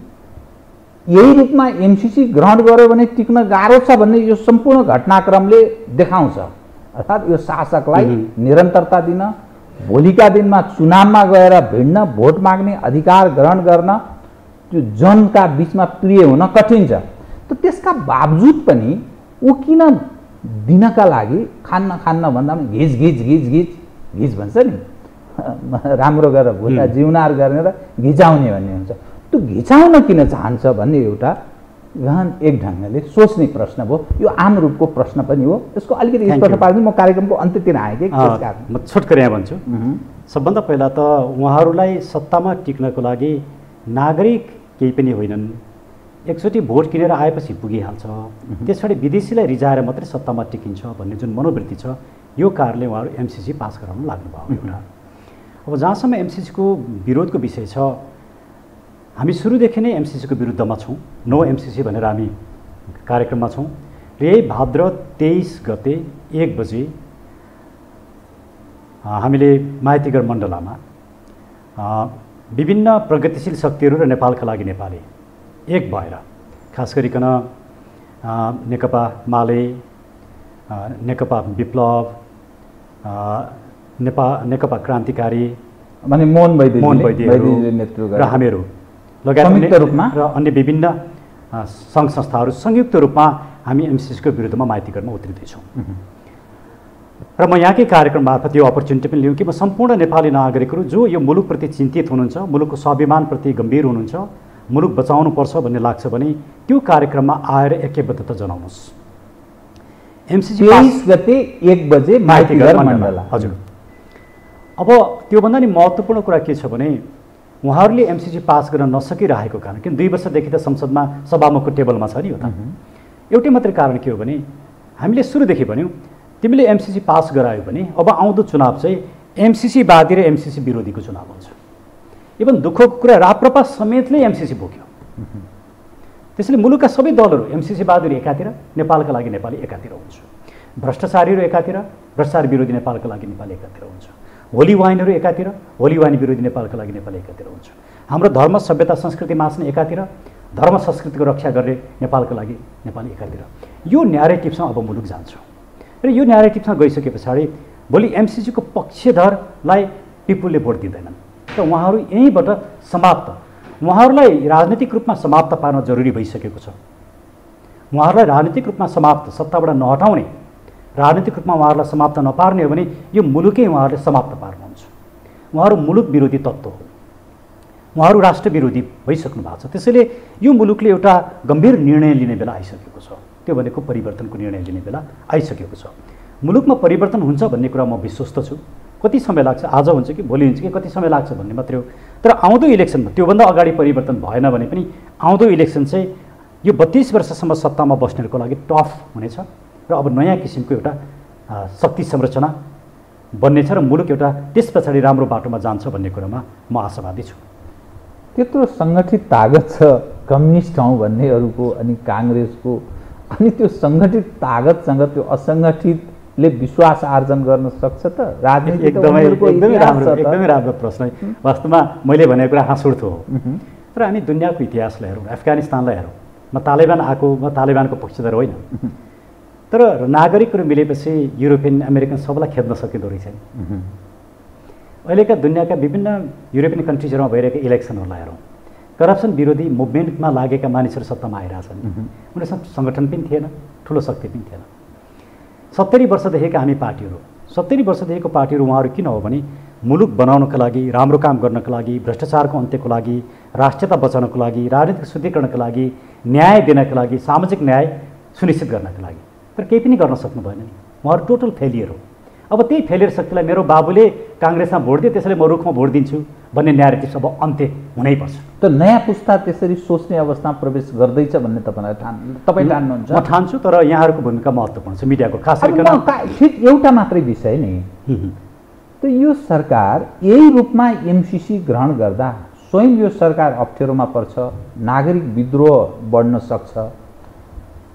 यही रूपमा एमसीसी ग्रहण गर्यो भने टिक्न गाह्रो छ भन्ने यो सम्पूर्ण घटनाक्रमले देखाउँछ। अर्थात् यो शासकलाई निरन्तरता दिन, भोलिका दिनमा चुनावमा गएर भिड्न, भोट माग्ने अधिकार ग्रहण गर्न त्यो जनका बीचमा प्रिय हुन कठिन छ। त त्यसका बावजुद पनि ऊ किन दिनका लागि खान्न भन्दा पनि घिच घिच घिच घिच घिच भन्छ नि, राम्रो गरेर भुल्दा जिउनार गर्ने र घिचाउने भन्ने हुन्छ। त्यो घिचाउन किन चाहन्छ भन्ने एउटा गहन एक ढङ्गले सोच्ने प्रश्न भयो। यो आम रूपको प्रश्न पनि हो। यसको अलिकति स्पष्ट पार्दै म कार्यक्रमको अन्त्यतिर आएँ कि म छोटकरी यहाँ भन्छु। सबभन्दा पहिला त उहाँहरूलाई सत्तामा टिक्नको लागि नागरिक केही पनि होइनन्। एकचोटि भोट किनेर आएपछि पुगिहाल्छ, त्यस पछाडि विदेशीलाई रिझाएर मात्रै सत्तामा टिकिन्छ भन्ने जुन मनोवृत्ति छ, यो कारणले उहाँहरू एमसीसी पास गराउन लाग्नुभयो एउटा। अब जहाँसम्म एमसीसीको विरोधको विषय छ, हामी सुरुदेखि नै एमसीसीको विरुद्धमा छौँ। नो एमसीसी भनेर हामी कार्यक्रममा छौँ र यही भाद्र 23 गते 1 बजे हामीले माइतीगढ मण्डलामा विभिन्न प्रगतिशील शक्तिहरू र नेपालका लागि नेपाली एक भएर, खास गरिकन नेकपा माले, नेकपा विप्लव, नेकपा क्रान्तिकारी माने मोहन वैद्यहरू र हामीहरू लगायत रूपमा र अन्य विभिन्न सङ्घ संस्थाहरू संयुक्त रूपमा हामी एमसीसीको विरुद्धमा माइतीगढमा उत्रिँदैछौँ। र म यहाँकै कार्यक्रम मार्फत यो अपर्च्युनिटी पनि लिउँ कि म सम्पूर्ण नेपाली नागरिकहरू जो यो मुलुकप्रति चिन्तित हुनुहुन्छ, मुलुकको स्वाभिमानप्रति गम्भीर हुनुहुन्छ, मुलुक बचाउनुपर्छ भन्ने लाग्छ भने त्यो कार्यक्रममा आएर ऐक्यबद्धता जनाउनुहोस्। एमसीसी 23 गते 1 बजे माइतीगढ मण्डला। हजुर। अब त्योभन्दा नि महत्त्वपूर्ण कुरा के छ भने उहाँहरूले एमसीसी पास गर्न नसकिरहेको कारण, किन 2 वर्षदेखि त संसदमा सभामुखको टेबलमा छ नि हो त। एउटै मात्रै कारण के हो भने हामीले सुरुदेखि भन्यौँ तिमीले एमसीसी पास गरायो भने अब आउँदो चुनाव चाहिँ एमसीसी वादी र एमसीसी विरोधीको चुनाव हुन्छ। इभन दुःखको कुरा राप्रपा समेतले एमसीसी बोक्यो। त्यसैले मुलुकका सबै दलहरू एमसीसी वादीहरू एकातिर, नेपालका लागि नेपाली एकातिर हुन्छ। भ्रष्टाचारीहरू एकातिर, भ्रष्टाचार विरोधी नेपालका लागि नेपाली एकातिर हुन्छ। होली वाइनहरू एकातिर, होली वाइन विरोधी नेपालका लागि नेपाली एकातिर हुन्छ। हाम्रो धर्म सभ्यता संस्कृति मास्ने एकातिर, धर्म संस्कृतिको रक्षा गर्ने नेपालका लागि नेपाली एकातिर। यो न्यारेटिभसँग अब मुलुक जान्छ र यो न्यारेटिभसँग गइसके पछाडि भोलि एमसीसीको पक्षधरलाई पिपुलले भोट दिँदैनन् र उहाँहरू यहीँबाट समाप्त, उहाँहरूलाई राजनीतिक रूपमा समाप्त पार्न जरुरी भइसकेको छ। उहाँहरूलाई राजनीतिक रूपमा समाप्त, सत्ताबाट नहटाउने, राजनीतिक रूपमा उहाँहरूलाई समाप्त नपार्ने हो भने यो मुलुकै उहाँहरूले समाप्त पार्नुहुन्छ। उहाँहरू मुलुक विरोधी तत्त्व हो, उहाँहरू राष्ट्र विरोधी भइसक्नु भएको छ। त्यसैले यो मुलुकले एउटा गम्भीर निर्णय लिने बेला आइसकेको छ। त्यो भनेको परिवर्तनको निर्णय लिने बेला आइसकेको छ। मुलुकमा परिवर्तन हुन्छ भन्ने कुरा म विश्वस्त छु। कति समय लाग्छ, आज हुन्छ कि भोलि हुन्छ कि कति समय लाग्छ भन्ने मात्रै हो। तर आउँदो इलेक्सनमा त्योभन्दा अगाडि परिवर्तन भएन भने पनि आउँदो इलेक्सन चाहिँ यो 32 वर्षसम्म सत्तामा बस्नेहरूको लागि टफ हुनेछ र अब नयाँ किसिमको एउटा शक्ति संरचना बन्नेछ र मुलुक एउटा त्यस पछाडि राम्रो बाटोमा जान्छ भन्ने कुरामा म आशावादी छु। त्यत्रो सङ्गठित तागत छ कम्युनिस्ट हौँ भन्नेहरूको अनि काङ्ग्रेसको, अनि त्यो सङ्गठित तागतसँग त्यो असङ्गठितले विश्वास आर्जन गर्न सक्छ त? राजनीति एकदमै राम्रो प्रश्न। वास्तवमा मैले भनेको कुरा हाँस उठ्दो हो। तर हामी दुनियाँको इतिहासलाई हेरौँ, अफगानिस्तानलाई हेरौँ। म तालिबानको पक्षधर होइन, तर नागरिकहरू मिलेपछि युरोपियन अमेरिकन सबैलाई खेद्न सकिँदो रहेछ। अहिलेका दुनियाँका विभिन्न युरोपियन कन्ट्रिजहरूमा भइरहेका इलेक्सनहरूलाई हेरौँ, करप्सन विरोधी मुभमेन्टमा लागेका मानिसहरू सत्तामा आइरहेछन्। उनीहरूसँग सङ्गठन पनि थिएन, ठुलो शक्ति पनि थिएन। 70 वर्षदेखिका हामी पार्टीहरू, 70 वर्षदेखिको पार्टीहरू उहाँहरू किन हो भने मुलुक बनाउनको लागि, राम्रो काम गर्नको लागि, भ्रष्टाचारको अन्त्यको लागि, राष्ट्रियता बचाउनको लागि, राजनीतिक शुद्धिकरणको लागि, न्याय दिनको लागि, सामाजिक न्याय सुनिश्चित गर्नको लागि। तर केही पनि गर्न सक्नु भएन नि, उहाँहरू टोटल फेलियर हो। अब त्यही फेलियर शक्तिलाई मेरो बाबुले काङ्ग्रेसमा भोट दिए त्यसैले म रुखमा भोट दिन्छु भन्ने न्यारेटिभ अब अन्त्य हुनैपर्छ। त नयाँ पुस्ता त्यसरी सोच्ने अवस्थामा प्रवेश गर्दैछ भन्ने तपाईँ ठान्नुहुन्छ? म ठान्छु, तर यहाँहरूको भूमिका महत्त्वपूर्ण छ मिडियाको, खास गरिकन ठिक एउटा मात्रै विषय नि। त यो सरकार यही रूपमा एमसीसी ग्रहण गर्दा स्वयं यो सरकार अप्ठ्यारोमा पर्छ, नागरिक विद्रोह बढ्न सक्छ।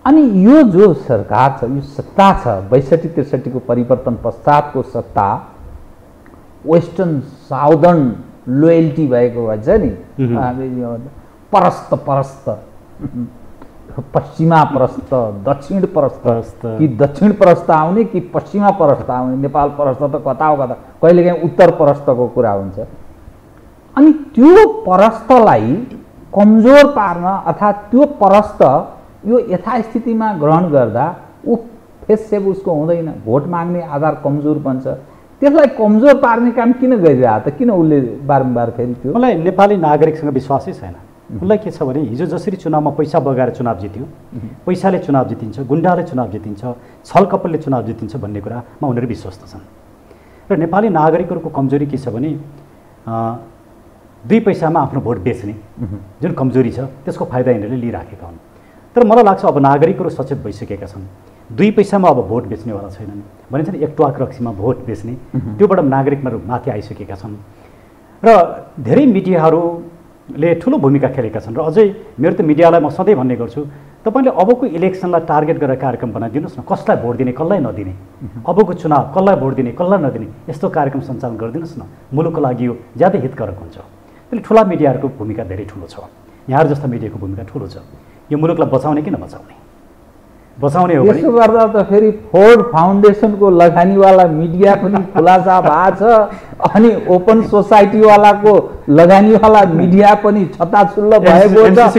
अनि यो जो सरकार छ, यो सत्ता छ, 62-63 को परिवर्तन पश्चातको सत्ता वेस्टर्न साउदर्न लोयल्टी भएको भन्छ नि, परस्त पश्चिमा परस्त, दक्षिण परस्त कि दक्षिण परस्त आउने कि पश्चिमा परस्त आउने। नेपाल परस्त त कता हो कता, कहिलेकाहीँ उत्तर परस्तको कुरा हुन्छ। अनि त्यो परस्तलाई कमजोर पार्न अर्थात् त्यो परस्त यो यथास्थितिमा ग्रहण गर्दा ऊ फेस सेभ उसको हुँदैन, भोट माग्ने आधार कमजोर बन्छ। त्यसलाई कमजोर पार्ने काम किन गरिरहेको त? किन उसले बारम्बार फेरि त्यो? मलाई नेपाली नागरिकसँग विश्वासै छैन। उसलाई के छ भने हिजो जसरी चुनावमा पैसा बगाएर चुनाव जित्यो, पैसाले चुनाव जितिन्छ, गुन्डाले चुनाव जितिन्छ, छलकपटले चुनाव जितिन्छ भन्ने कुरामा उनीहरू विश्वस्त छन्। र नेपाली नागरिकहरूको कमजोरी के छ भने 2 पैसामा आफ्नो भोट बेच्ने जुन कमजोरी छ त्यसको फाइदा यिनीहरूले लिइराखेका हुन्। तर मलाई लाग्छ अब नागरिकहरू सचेत भइसकेका छन्। 2 पैसामा अब भोट बेच्नेवाला छैनन्, भनिन्छ नि 1 टुवाक रक्सीमा भोट बेच्ने, त्योबाट नागरिकहरू माथि आइसकेका छन्। र धेरै मिडियाहरूले ठुलो भूमिका खेलेका छन्। र अझै मेरो त मिडियालाई म सधैँ भन्ने गर्छु, तपाईँले अबको इलेक्सनलाई टार्गेट गरेर कार्यक्रम बनाइदिनुहोस् न, कसलाई भोट दिने कसलाई नदिने, अबको चुनाव कसलाई भोट दिने कसलाई नदिने, यस्तो कार्यक्रम सञ्चालन गरिदिनुहोस् न, मुलुकको लागि यो ज्यादै हितकारक हुन्छ। त्यसले ठुला मिडियाहरूको भूमिका धेरै ठुलो छ, यहाँहरू जस्ता मिडियाको भूमिका ठुलो छ। यो मुलुकलाई बचाउने कि नबचाउने? बचाउने हो भने यसो गर्दा त फेरि फोर्ड फाउन्डेसनको लगानीवाला मिडिया पनि खुलासा भएको छ, अनि ओपन सोसाइटीवालाको लगानीवाला मिडिया पनि छताछुल्ल भएको छ।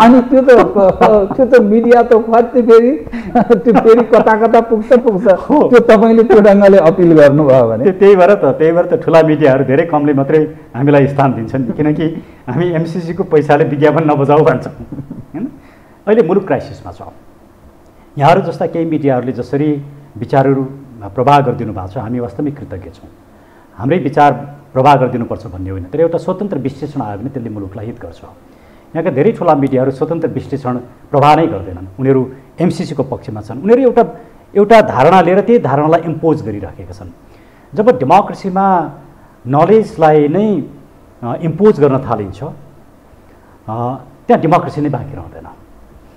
अनि त्यो त मिडिया त फर्ती फेरि कता कता पुग्छ। त्यो तपाईँले त्यो ढङ्गले अपिल गर्नुभयो भने त्यही भएर त ठुला मिडियाहरू धेरै कमले मात्रै हामीलाई स्थान दिन्छन्, किनकि हामी एमसीसीको पैसाले विज्ञापन नबजाऊ भन्छौँ हैन। अहिले मुलुक क्राइसिसमा छ। यहाँहरू जस्ता केही मिडियाहरूले जसरी विचारहरू प्रवाह गरिदिनु भएको छ, हामी वास्तवमै कृतज्ञ छौँ। हाम्रै विचार प्रवाह गरिदिनुपर्छ भन्ने होइन, तर एउटा स्वतन्त्र विश्लेषण आयो भने त्यसले मुलुकलाई हित गर्छ। यहाँका धेरै ठुला मिडियाहरू स्वतन्त्र विश्लेषण प्रवाह नै गर्दैनन्, उनीहरू एमसीसीको पक्षमा छन्। उनीहरू एउटा धारणा लिएर त्यही धारणालाई इम्पोज गरिराखेका छन्। जब डेमोक्रेसीमा नलेजलाई नै इम्पोज गर्न थालिन्छ त्यहाँ डेमोक्रेसी नै बाँकी रहँदैन।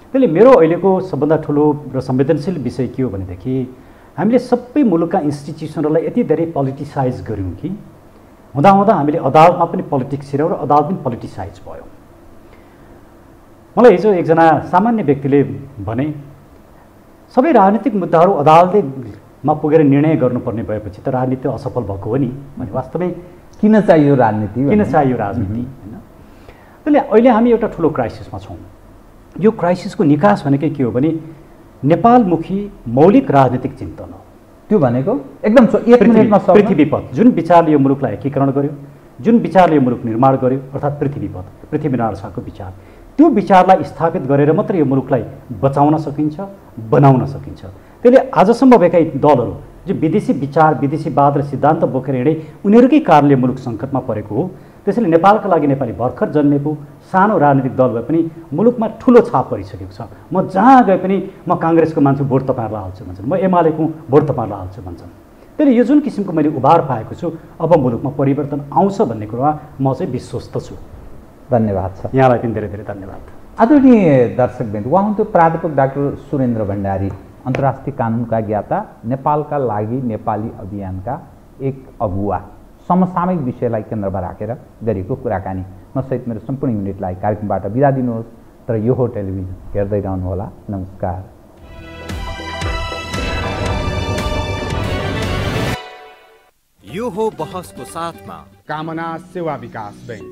त्यसले मेरो अहिलेको सबभन्दा ठुलो र संवेदनशील विषय के हो भनेदेखि हामीले सबै मुलुकका इन्स्टिट्युसनहरूलाई यति धेरै पोलिटिसाइज गऱ्यौँ कि हुँदाहुँदा हामीले अदालतमा पनि पोलिटिक्स छिर्यौँ र अदालत पनि पोलिटिसाइज भयो। मलाई हिजो एकजना सामान्य व्यक्तिले भने सबै राजनीतिक मुद्दाहरू अदालतमा पुगेर निर्णय गर्नुपर्ने भएपछि त राजनीति असफल भएको हो नि भने। वास्तवमै किन चाहियो राजनीति? किन चाहियो राजनीति होइन? त्यसले अहिले हामी एउटा ठुलो क्राइसिसमा छौँ। यो क्राइसिसको निकास भनेकै के हो भने नेपालमुखी मौलिक राजनीतिक चिन्तन हो। त्यो भनेको एकदम 1 मिनेटमा पृथ्वीपथ, जुन विचारले यो मुलुकलाई एकीकरण गर्यो, जुन विचारले यो मुलुक निर्माण गर्यो, अर्थात् पृथ्वीपथ, पृथ्वीनारायण शाहको विचार, त्यो विचारलाई स्थापित गरेर मात्र यो मुलुकलाई बचाउन सकिन्छ, बनाउन सकिन्छ। त्यसले आजसम्म भएका दलहरू जो विदेशी विचार, विदेशीवाद र सिद्धान्त बोकेर हिँडे, उनीहरूकै कारणले मुलुक सङ्कटमा परेको हो। त्यसैले नेपालका लागि नेपाली भर्खर जन्मेको सानो राजनीतिक दल भए पनि मुलुकमा ठुलो छाप परिसकेको छ। म जहाँ गए पनि म काङ्ग्रेसको मान्छे भोट तपाईँहरूलाई हाल्छु भन्छन्, म एमालेको भोट तपाईँहरूलाई हाल्छु भन्छन्। त्यसले यो जुन किसिमको मैले उभार पाएको छु, अब मुलुकमा परिवर्तन आउँछ भन्ने कुरामा म चाहिँ विश्वस्त छु। धन्यवाद छ यहाँलाई पनि धेरै धेरै धन्यवाद। आदरणीय दर्शकवृन्द, उहाँ हुनुहुन्थ्यो प्राध्यापक डाक्टर सुरेन्द्र भण्डारी, अन्तर्राष्ट्रिय कानुनका ज्ञाता, नेपालका लागि नेपाली अभियानका एक अगुवा। समसामयिक विषयलाई केन्द्रमा राखेर गरेको कुराकानी। म सहित मेरो सम्पूर्ण युनिटलाई कार्यक्रमबाट बिदा दिनुहोस्, तर यो हो टेलिभिजन हेर्दै रहनुहोला। नमस्कार। यो हो बहसको साथमा कामना सेवा विकास बैंक,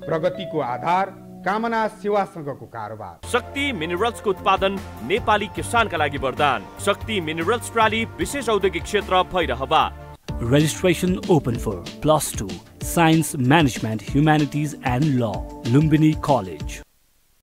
प्रगतिको आधार कामना सेवासँगको कारोबार। शक्ति मिनरल्सको उत्पादन नेपाली किसानका लागि वरदान। शक्ति मिनरल्स प्राली विशेष औद्योगिक क्षेत्र Bhairahawa. Registration open for +2 Science Management, Humanities and Law, Lumbini College.